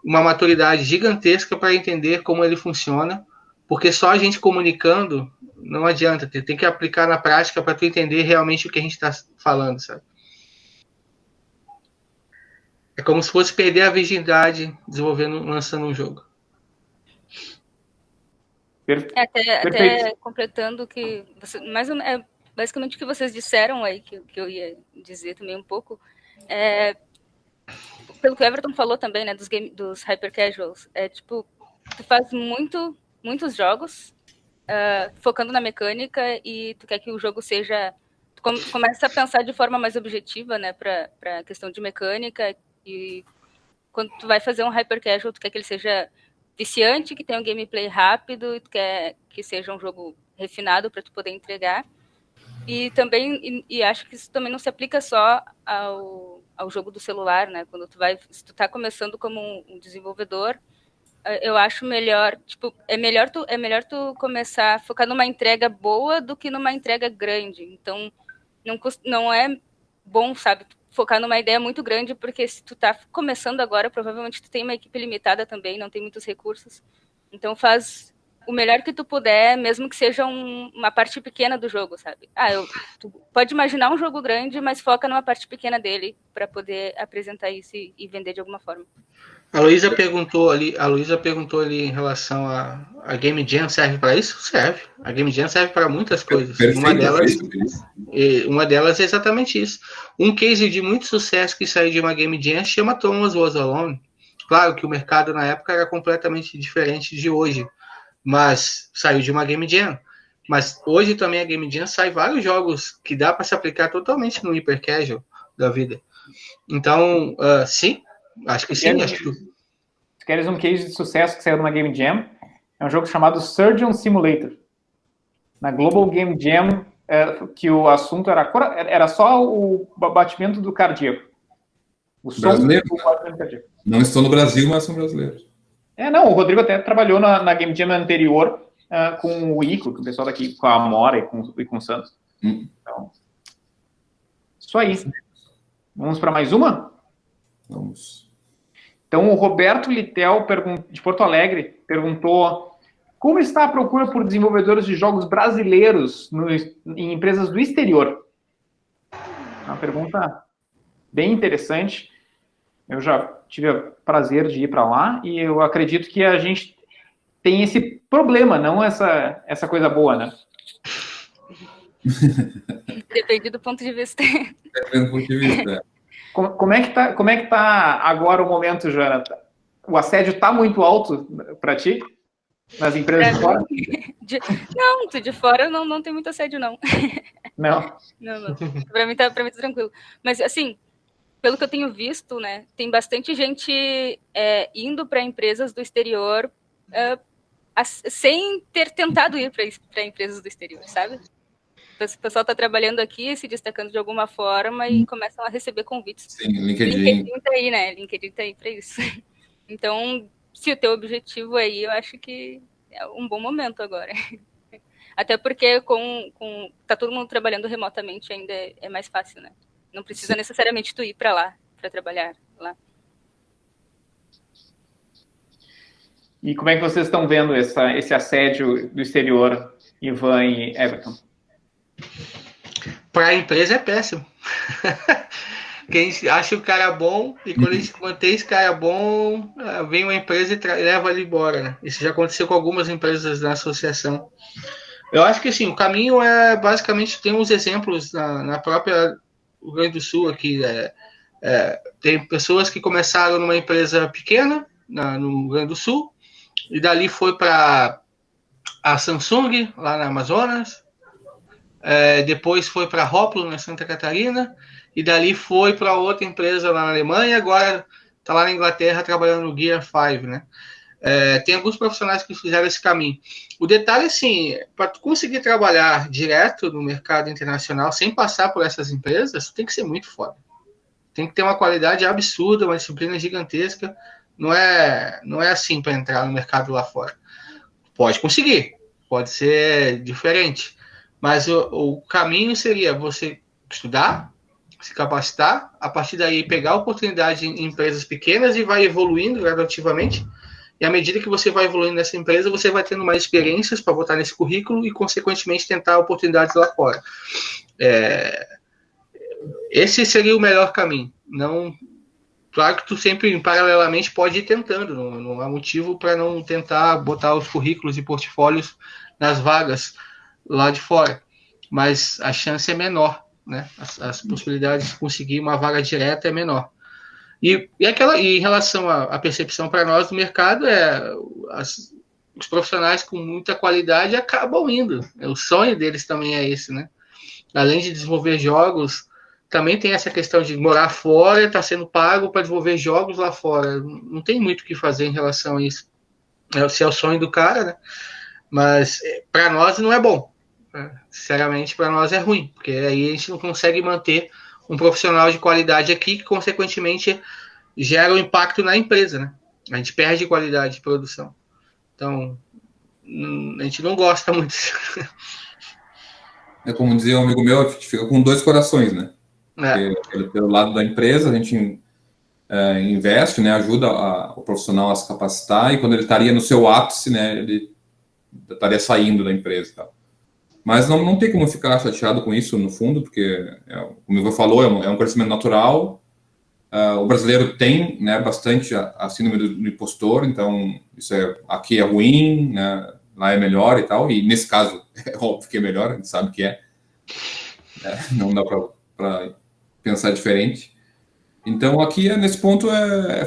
uma maturidade gigantesca para entender como ele funciona, porque só a gente comunicando não adianta. Tem que aplicar na prática para tu entender realmente o que a gente está falando, sabe? É como se fosse perder a virgindade lançando um jogo. Até completando que basicamente o que vocês disseram aí, que eu ia dizer também um pouco, pelo que o Everton falou também, né, dos hyper casuals, tipo, tu faz muitos jogos focando na mecânica e tu quer que o jogo seja, tu começa a pensar de forma mais objetiva, né, para a questão de mecânica, e quando tu vai fazer um hyper casual, tu quer que ele seja viciante, que tenha um gameplay rápido, e tu quer que seja um jogo refinado para tu poder entregar. E também, e acho que isso também não se aplica só ao jogo do celular, né? Se tu tá começando como um desenvolvedor, eu acho melhor, tipo, é melhor tu começar a focar numa entrega boa do que numa entrega grande. Então, não é bom, sabe, focar numa ideia muito grande, porque se tu tá começando agora, provavelmente tu tem uma equipe limitada também, não tem muitos recursos. Então faz o melhor que tu puder, mesmo que seja uma parte pequena do jogo, sabe? Tu pode imaginar um jogo grande, mas foca numa parte pequena dele para poder apresentar isso e vender de alguma forma. A Luísa perguntou ali em relação a Game Jam, serve para isso? Serve. A Game Jam serve para muitas coisas. Uma delas é exatamente isso. Um case de muito sucesso que saiu de uma Game Jam chama Thomas Was Alone. Claro que o mercado na época era completamente diferente de hoje, mas saiu de uma Game Jam. Mas hoje também a Game Jam sai vários jogos que dá para se aplicar totalmente no hyper casual da vida. Então, sim, acho que sim. Se queres um case de sucesso que saiu numa Game Jam, é um jogo chamado Surgeon Simulator. Na Global Game Jam, que o assunto era só o batimento do cardíaco. O som brasileiro? Do batimento cardíaco. Não estou no Brasil, mas são brasileiros. Não, o Rodrigo até trabalhou na Game Jam anterior com o Ico, com o pessoal daqui, com a Amora e com o Santos. Então, isso aí. Vamos para mais uma? Vamos. Então, o Roberto Litel, de Porto Alegre, perguntou como está a procura por desenvolvedores de jogos brasileiros em empresas do exterior? Uma pergunta bem interessante. Eu já tive o prazer de ir para lá e eu acredito que a gente tem esse problema, não essa coisa boa, né? Depende do ponto de vista. Depende do ponto de vista. Como é que tá agora o momento, Jonathan? O assédio está muito alto para ti? Nas empresas de fora? Não, de fora não tem muito assédio, não. Não. Não. Para mim tá tranquilo. Mas, assim, pelo que eu tenho visto, né, tem bastante gente indo para empresas do exterior sem ter tentado ir para empresas do exterior, sabe? O pessoal está trabalhando aqui, se destacando de alguma forma e começam a receber convites. Sim, LinkedIn. LinkedIn tá aí, né? LinkedIn tá aí para isso. Então, se o teu objetivo aí, eu acho que é um bom momento agora. Até porque tá todo mundo trabalhando remotamente, ainda é mais fácil, né? Não precisa necessariamente tu ir para lá, para trabalhar lá. E como é que vocês estão vendo esse assédio do exterior, Ivan e Everton? Para a empresa é péssimo. Porque a gente acha o cara bom e quando a gente mantém esse cara bom, vem uma empresa e leva ele embora. Né? Isso já aconteceu com algumas empresas da associação. Eu acho que assim, o caminho basicamente tem uns exemplos na própria Rio Grande do Sul aqui. Tem pessoas que começaram numa empresa pequena no Rio Grande do Sul e dali foi para a Samsung lá na Amazonas. Depois foi para a Hoplo, na Santa Catarina, e dali foi para outra empresa lá na Alemanha, agora está lá na Inglaterra trabalhando no Gear 5, né? Tem alguns profissionais que fizeram esse caminho. O detalhe, assim, para tu conseguir trabalhar direto no mercado internacional sem passar por essas empresas, tem que ser muito foda. Tem que ter uma qualidade absurda, uma disciplina gigantesca. Não é assim para entrar no mercado lá fora. Pode conseguir, pode ser diferente. Mas o caminho seria você estudar, se capacitar, a partir daí pegar oportunidade em empresas pequenas e vai evoluindo gradativamente. E à medida que você vai evoluindo nessa empresa, você vai tendo mais experiências para botar nesse currículo e, consequentemente, tentar oportunidades lá fora. Esse seria o melhor caminho. Não, claro que tu sempre, paralelamente, pode ir tentando. Não há motivo para não tentar botar os currículos e portfólios nas vagas lá de fora, mas a chance é menor, né? As possibilidades de conseguir uma vaga direta é menor. E em relação à percepção para nós do mercado, os profissionais com muita qualidade acabam indo. O sonho deles também é esse, né? Além de desenvolver jogos, também tem essa questão de morar fora e estar sendo pago para desenvolver jogos lá fora. Não tem muito o que fazer em relação a isso. Se é o sonho do cara, né? Mas para nós não é bom. Sinceramente, para nós é ruim, porque aí a gente não consegue manter um profissional de qualidade aqui que, consequentemente, gera um impacto na empresa, né? A gente perde qualidade de produção. Então, a gente não gosta muito disso. É como dizia um amigo meu, a gente fica com dois corações, né? Porque, pelo lado da empresa, a gente investe, né? Ajuda o profissional a se capacitar e quando ele estaria no seu ápice, né? Ele estaria saindo da empresa e tal. Mas não tem como ficar chateado com isso, no fundo, porque, como o Ivan falou, é um crescimento natural. O brasileiro tem, né, bastante a síndrome do impostor, então isso aqui é ruim, né, lá é melhor e tal, e nesse caso é óbvio que é melhor, a gente sabe que não dá para pensar diferente. Então aqui, nesse ponto,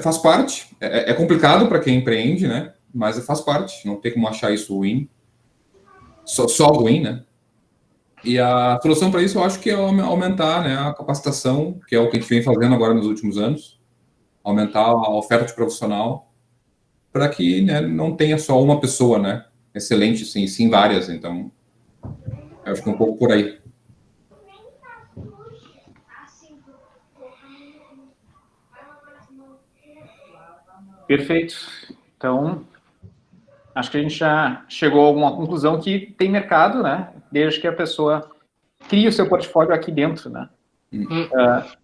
faz parte, é complicado para quem empreende, né, mas faz parte, não tem como achar isso ruim, só ruim, né. E a solução para isso, eu acho que é aumentar, né, a capacitação, que é o que a gente vem fazendo agora nos últimos anos, aumentar a oferta de profissional, para que, né, não tenha só uma pessoa, né, excelente, sim várias. Então, eu acho que é um pouco por aí. Perfeito. Então, acho que a gente já chegou a alguma conclusão que tem mercado, né? Desde que a pessoa crie o seu portfólio aqui dentro, né?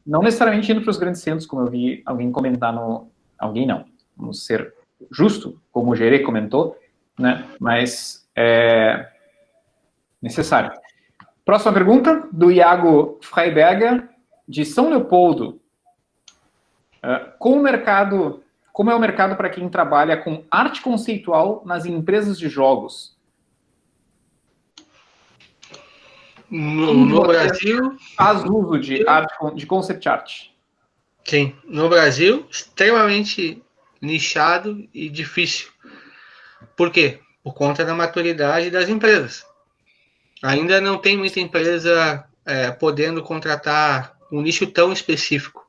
Não necessariamente indo para os grandes centros, como eu vi alguém comentar no Alguém não. Vamos ser justo, como o Gerê comentou, né? Mas é necessário. Próxima pergunta, do Iago Freiberger, de São Leopoldo. Como é o mercado para quem trabalha com arte conceitual nas empresas de jogos? No Brasil... Faz uso de concept art? Sim, no Brasil, extremamente nichado e difícil. Por quê? Por conta da maturidade das empresas. Ainda não tem muita empresa podendo contratar um nicho tão específico.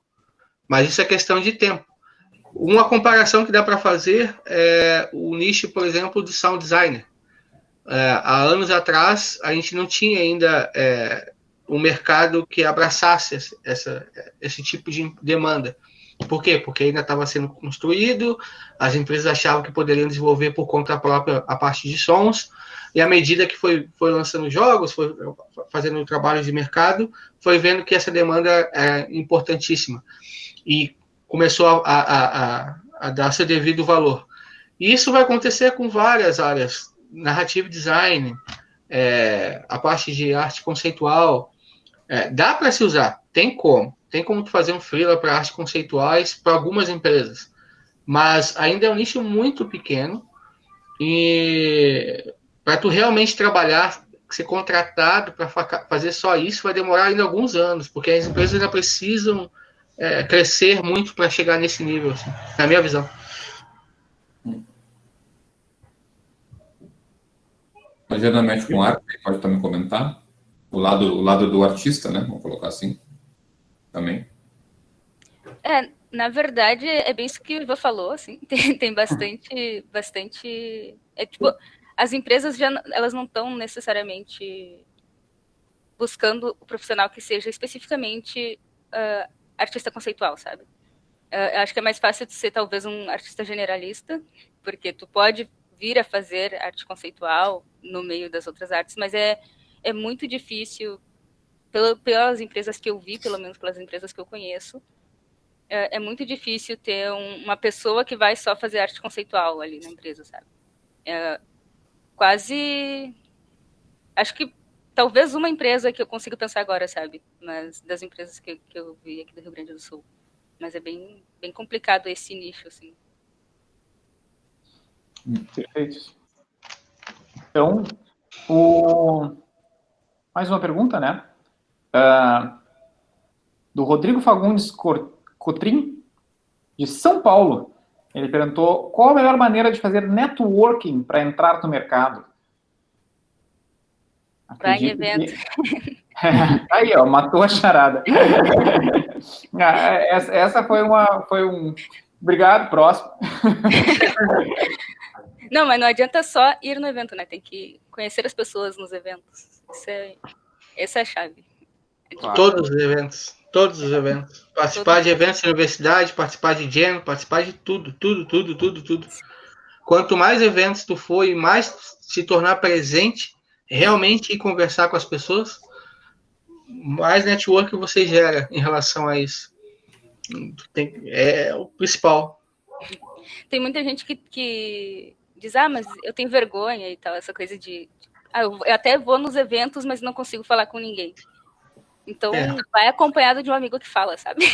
Mas isso é questão de tempo. Uma comparação que dá para fazer é o nicho, por exemplo, de sound designer. Há anos atrás, a gente não tinha ainda um mercado que abraçasse esse tipo de demanda. Por quê? Porque ainda estava sendo construído, as empresas achavam que poderiam desenvolver por conta própria a parte de sons, e à medida que foi lançando jogos, foi fazendo trabalhos de mercado, foi vendo que essa demanda é importantíssima. E começou a dar seu devido valor. E isso vai acontecer com várias áreas, narrative design, a parte de arte conceitual, dá para se usar, tem como tu fazer um freela para artes conceituais para algumas empresas, mas ainda é um nicho muito pequeno e para tu realmente trabalhar, ser contratado para fazer só isso vai demorar ainda alguns anos, porque as empresas ainda precisam crescer muito para chegar nesse nível, assim, na minha visão. A Jana mexe com arte, pode também comentar. O lado do artista, né? Vamos colocar assim. Também. Na verdade, é bem isso que o Ivan falou, assim. Tem bastante... tipo, as empresas elas não estão necessariamente buscando o profissional que seja especificamente artista conceitual, sabe? Eu acho que é mais fácil de ser, talvez, um artista generalista, porque tu pode vir a fazer arte conceitual no meio das outras artes, mas é muito difícil, pelas empresas que eu vi, pelo menos pelas empresas que eu conheço, é muito difícil ter uma pessoa que vai só fazer arte conceitual ali na empresa, sabe? Quase... Acho que talvez uma empresa que eu consigo pensar agora, sabe? Mas das empresas que eu vi aqui do Rio Grande do Sul. Mas é bem complicado esse nicho, assim. Perfeito. Então, mais uma pergunta, né? Do Rodrigo Fagundes Cotrim, de São Paulo. Ele perguntou qual a melhor maneira de fazer networking para entrar no mercado. Vai em evento. Aí, ó, matou a charada. Essa foi um... Obrigado, próximo. Não, mas não adianta só ir no evento, né? Tem que conhecer as pessoas nos eventos. Essa é a chave. Claro. Todos os eventos. Participar de eventos da universidade, participar de jam, participar de tudo. Quanto mais eventos tu for e mais se tornar presente, realmente ir conversar com as pessoas, mais network você gera em relação a isso. É o principal. Tem muita gente que diz, mas eu tenho vergonha e tal, essa coisa de eu até vou nos eventos, mas não consigo falar com ninguém. Então, vai acompanhado de um amigo que fala, sabe?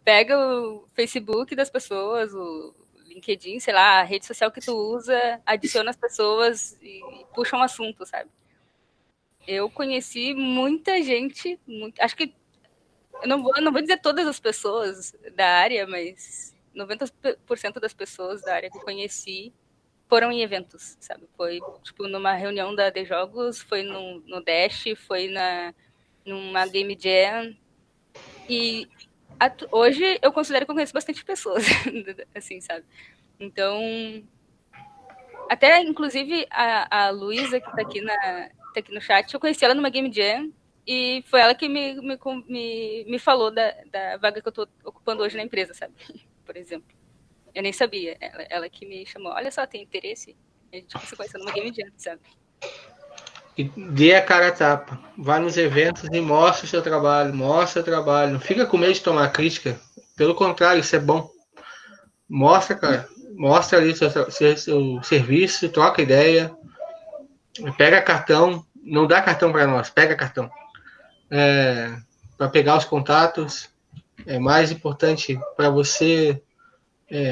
Pega o Facebook das pessoas, o LinkedIn, sei lá, a rede social que tu usa, adiciona as pessoas e puxa um assunto, sabe? Eu conheci muita gente, acho que eu não vou dizer todas as pessoas da área, mas 90% das pessoas da área que eu conheci foram em eventos, sabe? Foi, tipo, numa reunião da AD Jogos, foi no Dash, foi numa Game Jam. E hoje eu considero que eu conheço bastante pessoas, assim, sabe? Então, até, inclusive, a Luísa, que tá aqui no chat, eu conheci ela numa Game Jam, e foi ela que me falou da vaga que eu tô ocupando hoje na empresa, sabe? Por exemplo. Eu nem sabia. Ela que me chamou. Olha só, tem interesse? A gente se conheceu numa Game Jam, sabe? E dê a cara a tapa. Vai nos eventos e mostra o seu trabalho. Não fica com medo de tomar crítica. Pelo contrário, isso é bom. Mostra, cara. Mostra ali seu serviço, troca ideia. Pega cartão. Não dá cartão para nós, pega cartão. Para pegar os contatos. É mais importante para você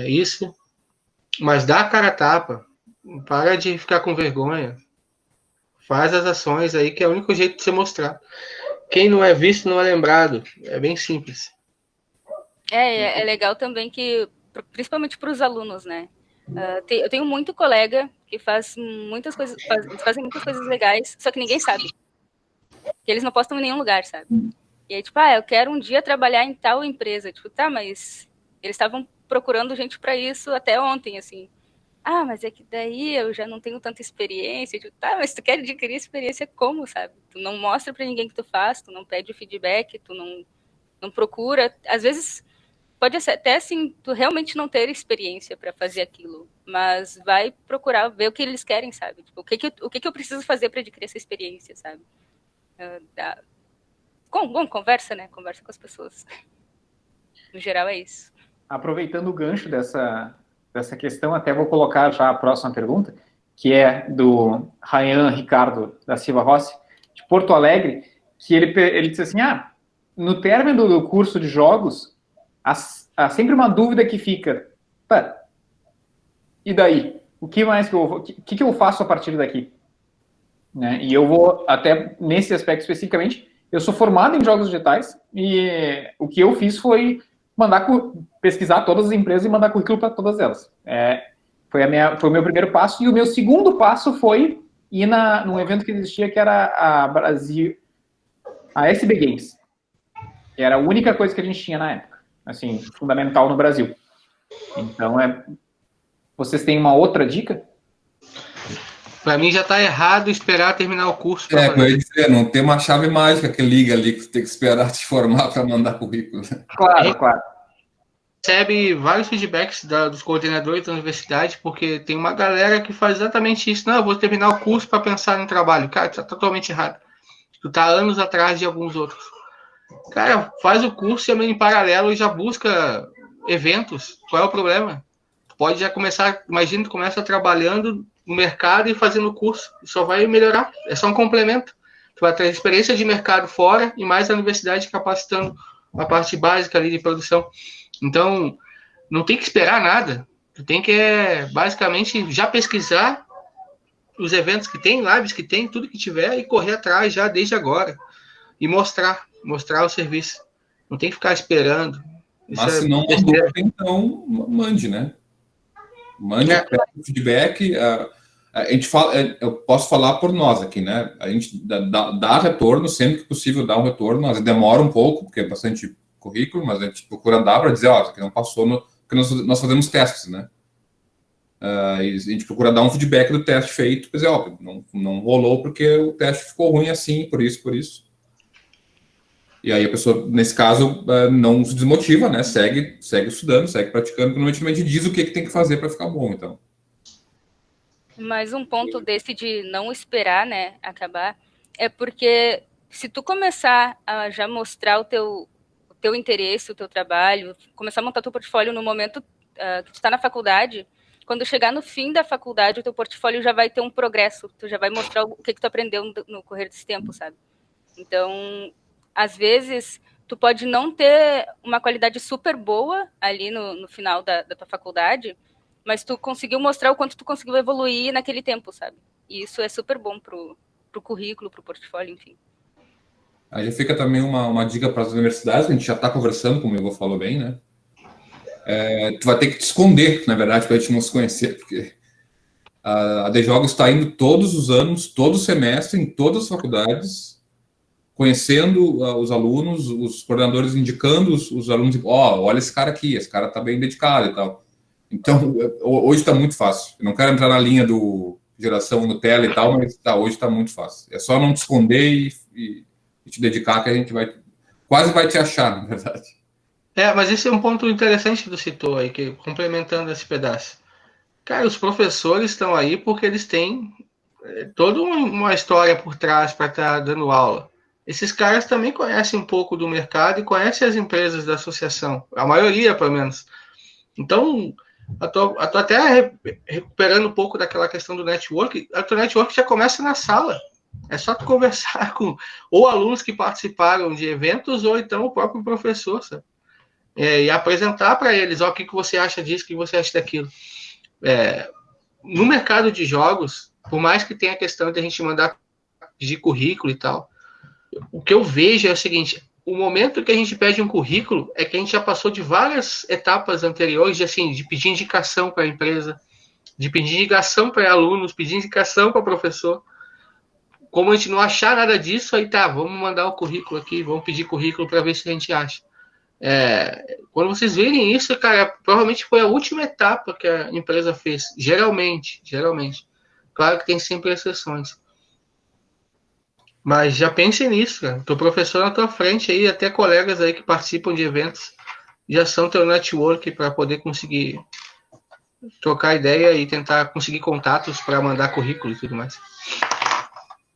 isso. Mas dá a cara a tapa. Para de ficar com vergonha. Faz as ações aí, que é o único jeito de você mostrar. Quem não é visto não é lembrado. É bem simples. É legal também que, principalmente para os alunos, né? Eu tenho muito colega que fazem muitas coisas legais, só que ninguém sabe. Que eles não postam em nenhum lugar, sabe? E aí, tipo, eu quero um dia trabalhar em tal empresa. Tipo, tá, mas eles estavam procurando gente para isso até ontem, assim. Mas é que daí eu já não tenho tanta experiência. Tipo, tá, mas tu quer adquirir experiência como, sabe? Tu não mostra para ninguém que tu faz, tu não pede o feedback, tu não procura. Às vezes pode até, assim, tu realmente não ter experiência para fazer aquilo, mas vai procurar ver o que eles querem, sabe? Tipo, o que eu preciso fazer para adquirir essa experiência, sabe? Bom, conversa, né? Conversa com as pessoas. No geral, é isso. Aproveitando o gancho dessa questão, até vou colocar já a próxima pergunta, que é do Ryan Ricardo da Silva Rossi, de Porto Alegre, que ele disse assim, no término do curso de jogos, há sempre uma dúvida que fica, e daí? O que mais que eu faço a partir daqui? Né? E eu vou, até nesse aspecto especificamente, eu sou formado em jogos digitais e o que eu fiz foi pesquisar todas as empresas e mandar currículo para todas elas. Foi o meu primeiro passo. E o meu segundo passo foi ir num evento que existia, que era a SB Games. Que era a única coisa que a gente tinha na época. Assim, fundamental no Brasil. Então, vocês têm uma outra dica? Para mim já está errado esperar terminar o curso. Eu ia dizer, não tem uma chave mágica que liga ali que você tem que esperar te formar para mandar currículo. Claro. Recebe vários feedbacks dos coordenadores da universidade, porque tem uma galera que faz exatamente isso. Não, eu vou terminar o curso para pensar no trabalho. Cara, tá totalmente errado. Tu tá anos atrás de alguns outros. Cara, faz o curso em paralelo e já busca eventos. Qual é o problema? Tu pode já começar, imagina, tu começa trabalhando no mercado e fazendo o curso. Só vai melhorar. É só um complemento. Tu vai ter experiência de mercado fora e mais a universidade capacitando a parte básica ali de produção. Então, não tem que esperar nada. Tu tem que, basicamente, já pesquisar os eventos que tem, lives que tem, tudo que tiver, e correr atrás já desde agora. E mostrar o serviço. Não tem que ficar esperando. Mas se não mandou, então mande, né? Mande o feedback. A gente fala, eu posso falar por nós aqui, né? A gente dá retorno sempre que possível, dá um retorno. Às vezes demora um pouco, porque é bastante currículo, mas a gente procura dar para dizer, isso aqui não passou, porque nós fazemos testes, né? E a gente procura dar um feedback do teste feito, dizer, não rolou porque o teste ficou ruim assim, por isso. E aí a pessoa, nesse caso, não se desmotiva, né? Segue estudando, segue praticando, porque normalmente a gente diz o que tem que fazer para ficar bom, então. Mas um ponto desse de não esperar, né, acabar, é porque se tu começar a já mostrar o teu interesse, o teu trabalho, começar a montar teu portfólio no momento que tu está na faculdade, quando chegar no fim da faculdade, o teu portfólio já vai ter um progresso, tu já vai mostrar o que tu aprendeu no correr desse tempo, sabe? Então, às vezes, tu pode não ter uma qualidade super boa ali no final da tua faculdade, mas tu conseguiu mostrar o quanto tu conseguiu evoluir naquele tempo, sabe? E isso é super bom pro currículo, pro portfólio, enfim. Aí já fica também uma dica para as universidades, a gente já está conversando, como o Igor falou bem, né? Tu vai ter que te esconder, na verdade, para a gente não se conhecer, porque a DJogos está indo todos os anos, todo semestre, em todas as faculdades, conhecendo os alunos, os coordenadores indicando os alunos, olha esse cara aqui, esse cara está bem dedicado e tal. Então, hoje está muito fácil. Eu não quero entrar na linha do geração Nutella e tal, mas hoje está muito fácil. É só não te esconder e te dedicar, que a gente quase vai te achar, na verdade. Mas esse é um ponto interessante que tu citou aí, que complementando esse pedaço. Cara, os professores estão aí porque eles têm toda uma história por trás para estar dando aula. Esses caras também conhecem um pouco do mercado e conhecem as empresas da associação, a maioria, pelo menos. Então, Eu tô até recuperando um pouco daquela questão do network. A tua network já começa na sala. É só tu conversar com ou alunos que participaram de eventos ou então o próprio professor, sabe? E apresentar para eles, o que você acha disso, o que você acha daquilo. No mercado de jogos, por mais que tenha a questão de a gente mandar de currículo e tal, o que eu vejo é o seguinte: o momento que a gente pede um currículo é que a gente já passou de várias etapas anteriores, de pedir indicação para a empresa, de pedir indicação para alunos, pedir indicação para o professor. Como a gente não achar nada disso, aí tá, vamos mandar o currículo aqui, vamos pedir currículo para ver se a gente acha. Quando vocês verem isso, cara, provavelmente foi a última etapa que a empresa fez. Geralmente. Claro que tem sempre exceções. Mas já pense nisso, cara. Teu professor na tua frente aí, até colegas aí que participam de eventos, já são teu network para poder conseguir trocar ideia e tentar conseguir contatos para mandar currículo e tudo mais.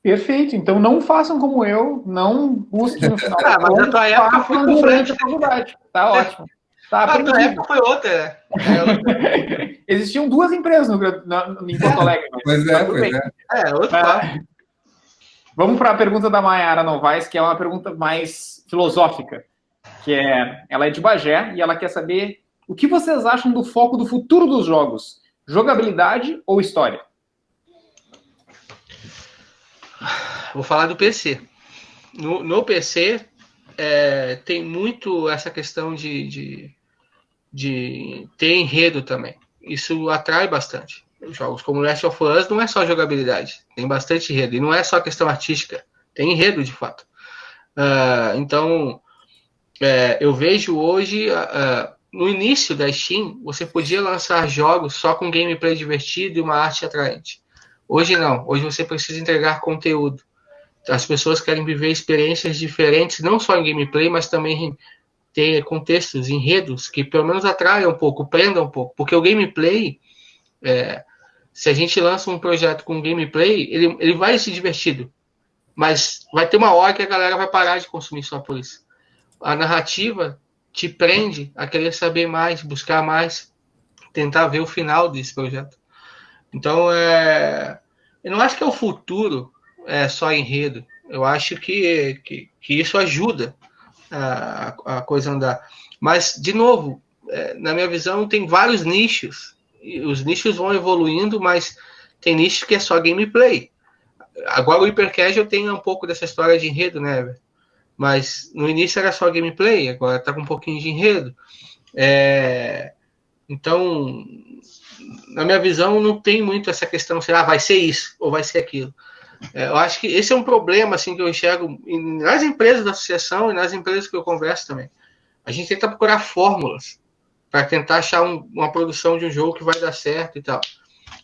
Perfeito. Então não façam como eu, não busquem no final. Mas na tua época foi com durante a faculdade. Tá ótimo. Tá, na época foi outra, né? Existiam 2 empresas em Porto Alegre. Pois é. Outro papo. Vamos para a pergunta da Mayara Novaes, que é uma pergunta mais filosófica, ela é de Bagé e ela quer saber o que vocês acham do foco do futuro dos jogos, jogabilidade ou história? Vou falar do PC. No PC tem muito essa questão de ter enredo também. Isso atrai bastante. Jogos como Last of Us não é só jogabilidade, tem bastante enredo. E não é só questão artística, tem enredo de fato. Então, eu vejo hoje, no início da Steam, você podia lançar jogos só com gameplay divertido e uma arte atraente. Hoje não, hoje você precisa entregar conteúdo. As pessoas querem viver experiências diferentes, não só em gameplay, mas também ter contextos, enredos, que pelo menos atraiam um pouco, prendam um pouco. Porque o gameplay, se a gente lança um projeto com gameplay, ele vai ser divertido. Mas vai ter uma hora que a galera vai parar de consumir só por isso. A narrativa te prende a querer saber mais, buscar mais, tentar ver o final desse projeto. Então, eu não acho que é o futuro só enredo. Eu acho que isso ajuda a coisa andar. Mas, de novo, na minha visão, tem vários nichos. E os nichos vão evoluindo, mas tem nicho que é só gameplay. Agora o Hypercasual tem um pouco dessa história de enredo, né? Mas no início era só gameplay, agora tá com um pouquinho de enredo. Então, na minha visão, não tem muito essa questão, vai ser isso ou vai ser aquilo. Eu acho que esse é um problema assim, que eu enxergo nas empresas da associação e nas empresas que eu converso também. A gente tenta procurar fórmulas para tentar achar uma produção de um jogo que vai dar certo e tal.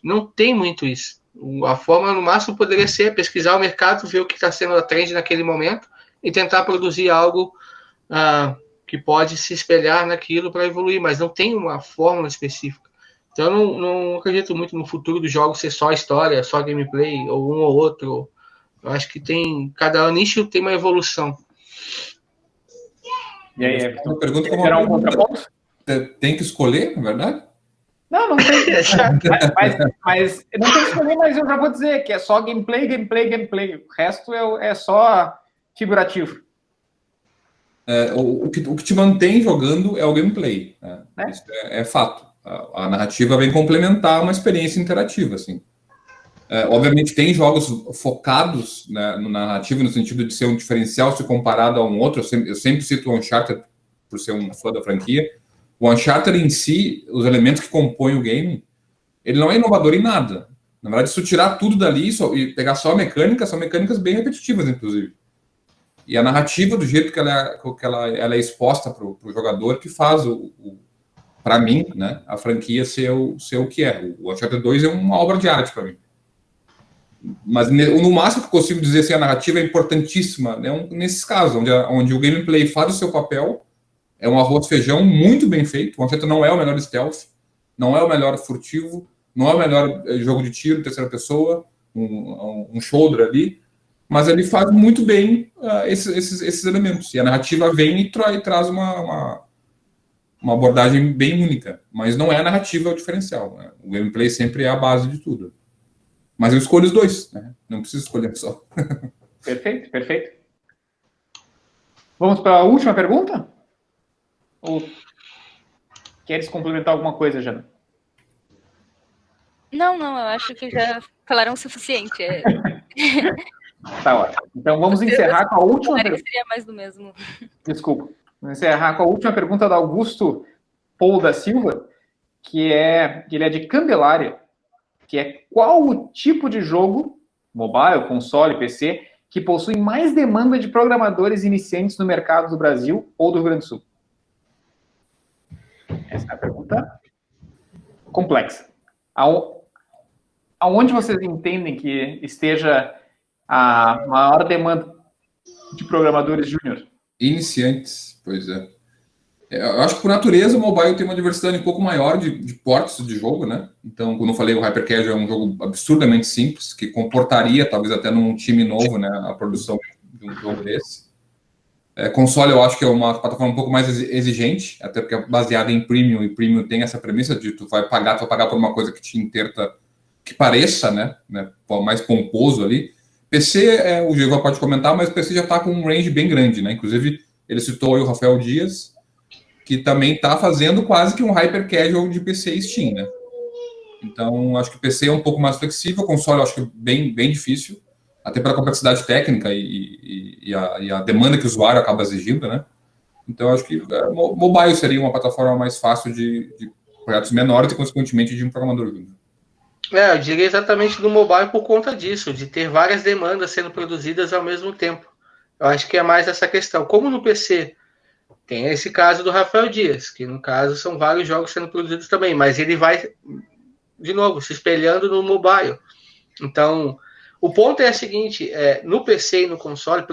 Não tem muito isso. A fórmula, no máximo, poderia ser pesquisar o mercado, ver o que está sendo a trend naquele momento e tentar produzir algo que pode se espelhar naquilo para evoluir, mas não tem uma fórmula específica. Então, eu não acredito muito no futuro dos jogos ser só história, só gameplay, ou um ou outro. Eu acho que cada nicho tem uma evolução. E aí, uma pergunta como um contraponto? Tem que escolher, na verdade? Não tem. mas não tem que escolher, mas eu já vou dizer que é só gameplay. O resto é só figurativo. O que te mantém jogando é o gameplay. Né? Isso é fato. A narrativa vem complementar uma experiência interativa, assim. Obviamente tem jogos focados, né, na narrativa, no sentido de ser um diferencial se comparado a um outro. Eu sempre cito o Uncharted por ser um fã da franquia. O Uncharted em si, os elementos que compõem o game, ele não é inovador em nada. Na verdade, se tu tirar tudo dali e pegar só a mecânica, são mecânicas bem repetitivas, inclusive. E a narrativa, do jeito que ela é exposta para o jogador, que faz para mim, né, a franquia ser o que é. O Uncharted 2 é uma obra de arte para mim. Mas no máximo que eu consigo dizer assim, a narrativa é importantíssima, né, nesses casos, onde o gameplay faz o seu papel, é um arroz feijão muito bem feito. O Uncharted não é o melhor stealth, não é o melhor furtivo, não é o melhor jogo de tiro, terceira pessoa, um shoulder ali, mas ele faz muito bem esses elementos. E a narrativa vem e traz uma abordagem bem única, mas não é a narrativa o diferencial, né? O gameplay sempre é a base de tudo. Mas eu escolho os dois, né? Não preciso escolher só. Perfeito, perfeito. Vamos para a última pergunta? Ou queres complementar alguma coisa, Jana? Não, eu acho que já falaram o suficiente. Tá ótimo. Então vamos encerrar com a última pergunta. Seria mais do mesmo. Desculpa. Vamos encerrar com a última pergunta do Augusto Paul da Silva, que ele é de Candelária, que é qual o tipo de jogo, mobile, console, PC, que possui mais demanda de programadores iniciantes no mercado do Brasil ou do Rio Grande do Sul? Essa é a pergunta complexa. Aonde vocês entendem que esteja a maior demanda de programadores júnior? Iniciantes, pois é. Eu acho que, por natureza, o mobile tem uma diversidade um pouco maior de portes de jogo, né? Então, como eu falei, o Hyper Casual é um jogo absurdamente simples, que comportaria, talvez até num time novo, né, a produção de um jogo desse. Console, eu acho que é uma plataforma um pouco mais exigente, até porque é baseada em Premium, e Premium tem essa premissa de tu vai pagar por uma coisa que te interta, que pareça, né, mais pomposo ali. PC, o Giva pode comentar, mas o PC já está com um range bem grande, né? Inclusive, ele citou aí o Rafael Dias, que também está fazendo quase que um hyper casual de PC e Steam, né? Então, acho que o PC é um pouco mais flexível, o console eu acho que é bem difícil, até pela complexidade técnica e a demanda que o usuário acaba exigindo, né? Então, acho que mobile seria uma plataforma mais fácil de projetos menores e, consequentemente, de um programador júnior. Eu diria exatamente do mobile por conta disso, de ter várias demandas sendo produzidas ao mesmo tempo. Eu acho que é mais essa questão. Como no PC tem esse caso do Rafael Dias, que no caso são vários jogos sendo produzidos também, mas ele vai, de novo, se espelhando no mobile. Então, o ponto é o seguinte, no PC e no console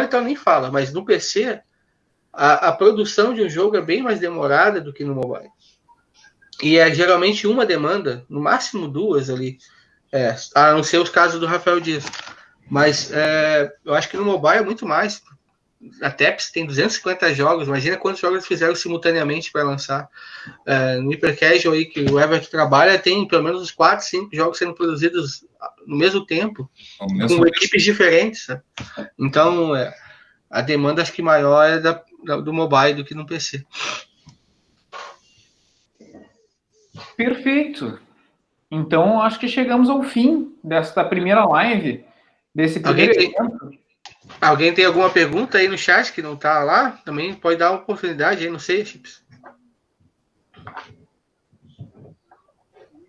então nem fala, mas no PC a produção de um jogo é bem mais demorada do que no mobile. E é geralmente uma demanda, no máximo duas ali, a não ser os casos do Rafael Dias. Mas eu acho que no mobile é muito mais. A TEPS tem 250 jogos, imagina quantos jogos eles fizeram simultaneamente para lançar. No Hyper Casual aí, que o Everton trabalha, tem pelo menos uns 4, 5 jogos sendo produzidos no mesmo tempo, com equipes diferentes. Né? Então, a demanda acho que maior é do mobile do que no PC. Perfeito. Então, acho que chegamos ao fim desta primeira live, desse primeiro evento. Alguém tem alguma pergunta aí no chat que não está lá? Também pode dar uma oportunidade aí, não sei, Chips.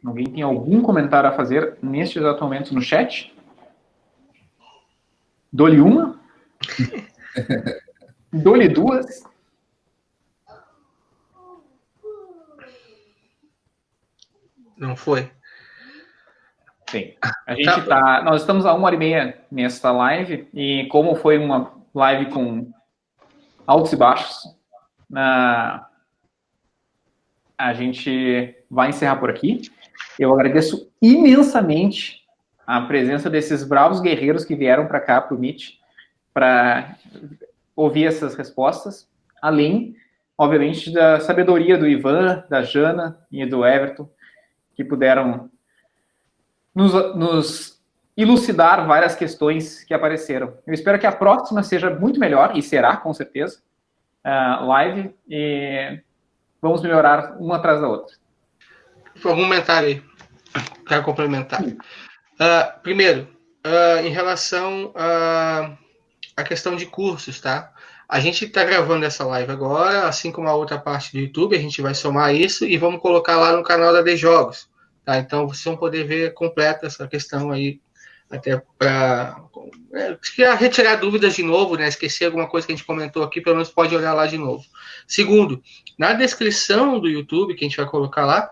Alguém tem algum comentário a fazer neste exato momento no chat? Dou-lhe uma? Dou-lhe duas? Não foi? Sim. Nós estamos a 1h30 nesta live, e como foi uma live com altos e baixos, a gente vai encerrar por aqui. Eu agradeço imensamente a presença desses bravos guerreiros que vieram para cá, para o Meet, para ouvir essas respostas, além, obviamente, da sabedoria do Ivan, da Jana e do Everton, que puderam nos elucidar várias questões que apareceram. Eu espero que a próxima seja muito melhor, e será, com certeza, live, e vamos melhorar uma atrás da outra. Algum comentário aí? Quero complementar. Primeiro, em relação à questão de cursos, tá? A gente está gravando essa live agora, assim como a outra parte do YouTube, a gente vai somar isso e vamos colocar lá no canal da D-Jogos. Tá? Então, vocês vão poder ver completa essa questão aí, até para retirar dúvidas de novo, né? Esquecer alguma coisa que a gente comentou aqui, pelo menos pode olhar lá de novo. Segundo, na descrição do YouTube, que a gente vai colocar lá,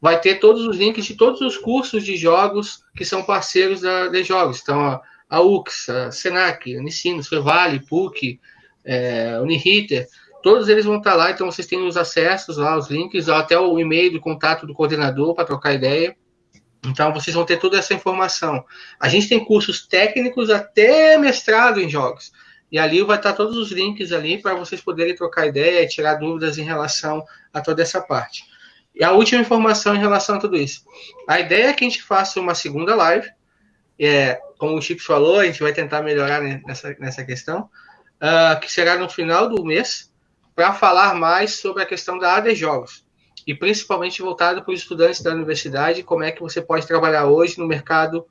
vai ter todos os links de todos os cursos de jogos que são parceiros da D-Jogos. Então, a UX, a Senac, a Unicinos, Fevale, PUC, Uniriter, todos eles vão estar lá, então vocês têm os acessos lá, os links, até o e-mail do contato do coordenador para trocar ideia. Então, vocês vão ter toda essa informação. A gente tem cursos técnicos até mestrado em jogos. e ali vai estar todos os links ali para vocês poderem trocar ideia e tirar dúvidas em relação a toda essa parte. E a última informação em relação a tudo isso. A ideia é que a gente faça uma segunda live, como o Chips falou, a gente vai tentar melhorar nessa questão, que será no final do mês, para falar mais sobre a questão da AD Jogos, e principalmente voltado para os estudantes da universidade, como é que você pode trabalhar hoje no mercado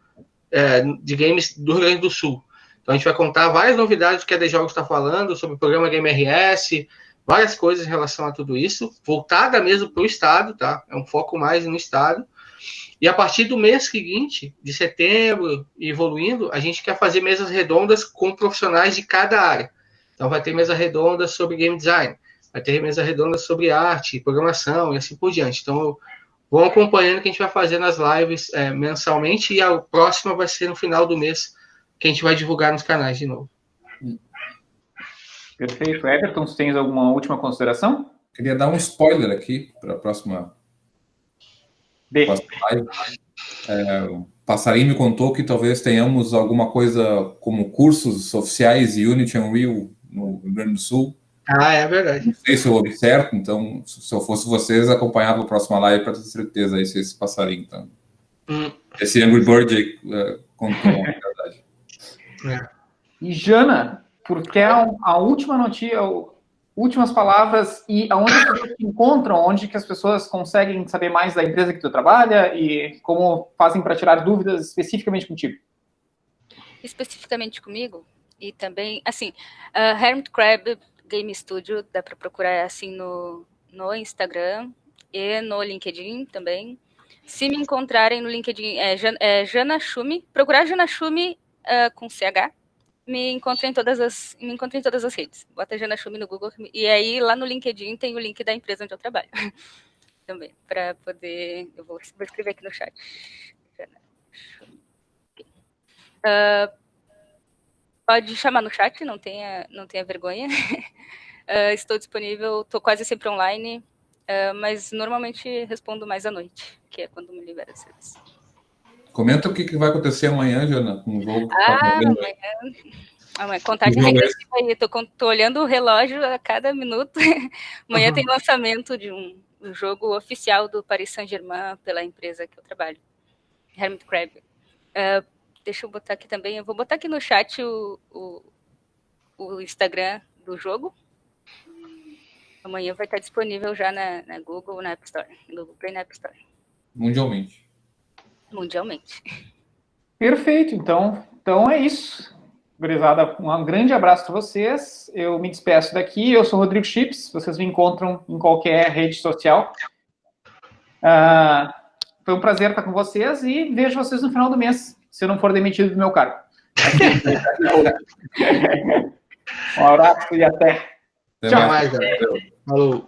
de games do Rio Grande do Sul. Então a gente vai contar várias novidades do que a AD Jogos está falando, sobre o programa Game RS, várias coisas em relação a tudo isso, voltada mesmo para o Estado, tá? É um foco mais no Estado. E a partir do mês seguinte, de setembro, e evoluindo, a gente quer fazer mesas redondas com profissionais de cada área. Então vai ter mesa redonda sobre game design, vai ter mesa redonda sobre arte, programação e assim por diante. Então vão acompanhando o que a gente vai fazer nas lives mensalmente, e a próxima vai ser no final do mês, que a gente vai divulgar nos canais de novo. Perfeito. Everton, você tem alguma última consideração? Queria dar um spoiler aqui para a próxima live. O Passarinho me contou que talvez tenhamos alguma coisa como cursos oficiais e Unity Unreal no Rio Grande do Sul. É verdade. Não sei se eu ouvi certo, então, se eu fosse vocês, acompanhava a próxima live para ter certeza aí se esse passarinho. Então. Esse Angry Bird aí, contou a verdade. E Jana, porque a última notícia, últimas palavras, e aonde as pessoas se encontram, onde que as pessoas conseguem saber mais da empresa que tu trabalha e como fazem para tirar dúvidas especificamente contigo? Especificamente comigo, e também, assim, Hermit Crab Game Studio, dá para procurar assim no Instagram e no LinkedIn também. Se me encontrarem no LinkedIn, Jana Schumi, procurar Jana Schumi com CH, me encontrem em todas as redes. Bota Jana Schumi no Google, e aí lá no LinkedIn tem o link da empresa onde eu trabalho. Também, para poder... Eu vou escrever aqui no chat. Jana Schumi. Pode chamar no chat, não tenha vergonha. Estou disponível, estou quase sempre online, mas normalmente respondo mais à noite, que é quando me libera o serviço. Comenta o que vai acontecer amanhã, Jana, com o jogo. Amanhã, contagem regressiva aí, estou olhando o relógio a cada minuto. Amanhã tem lançamento de um jogo oficial do Paris Saint-Germain pela empresa que eu trabalho, Hermit Crab. Deixa eu botar aqui também, eu vou botar aqui no chat o Instagram do jogo. Amanhã vai estar disponível já na Google, na App Store, no Google Play, na App Store. Mundialmente. Perfeito, então é isso. Gurizada, um grande abraço para vocês. Eu me despeço daqui. Eu sou o Rodrigo Chips. Vocês me encontram em qualquer rede social. Foi um prazer estar com vocês e vejo vocês no final do mês, se eu não for demitido do meu cargo. Um abraço e até. Tchau. Falou.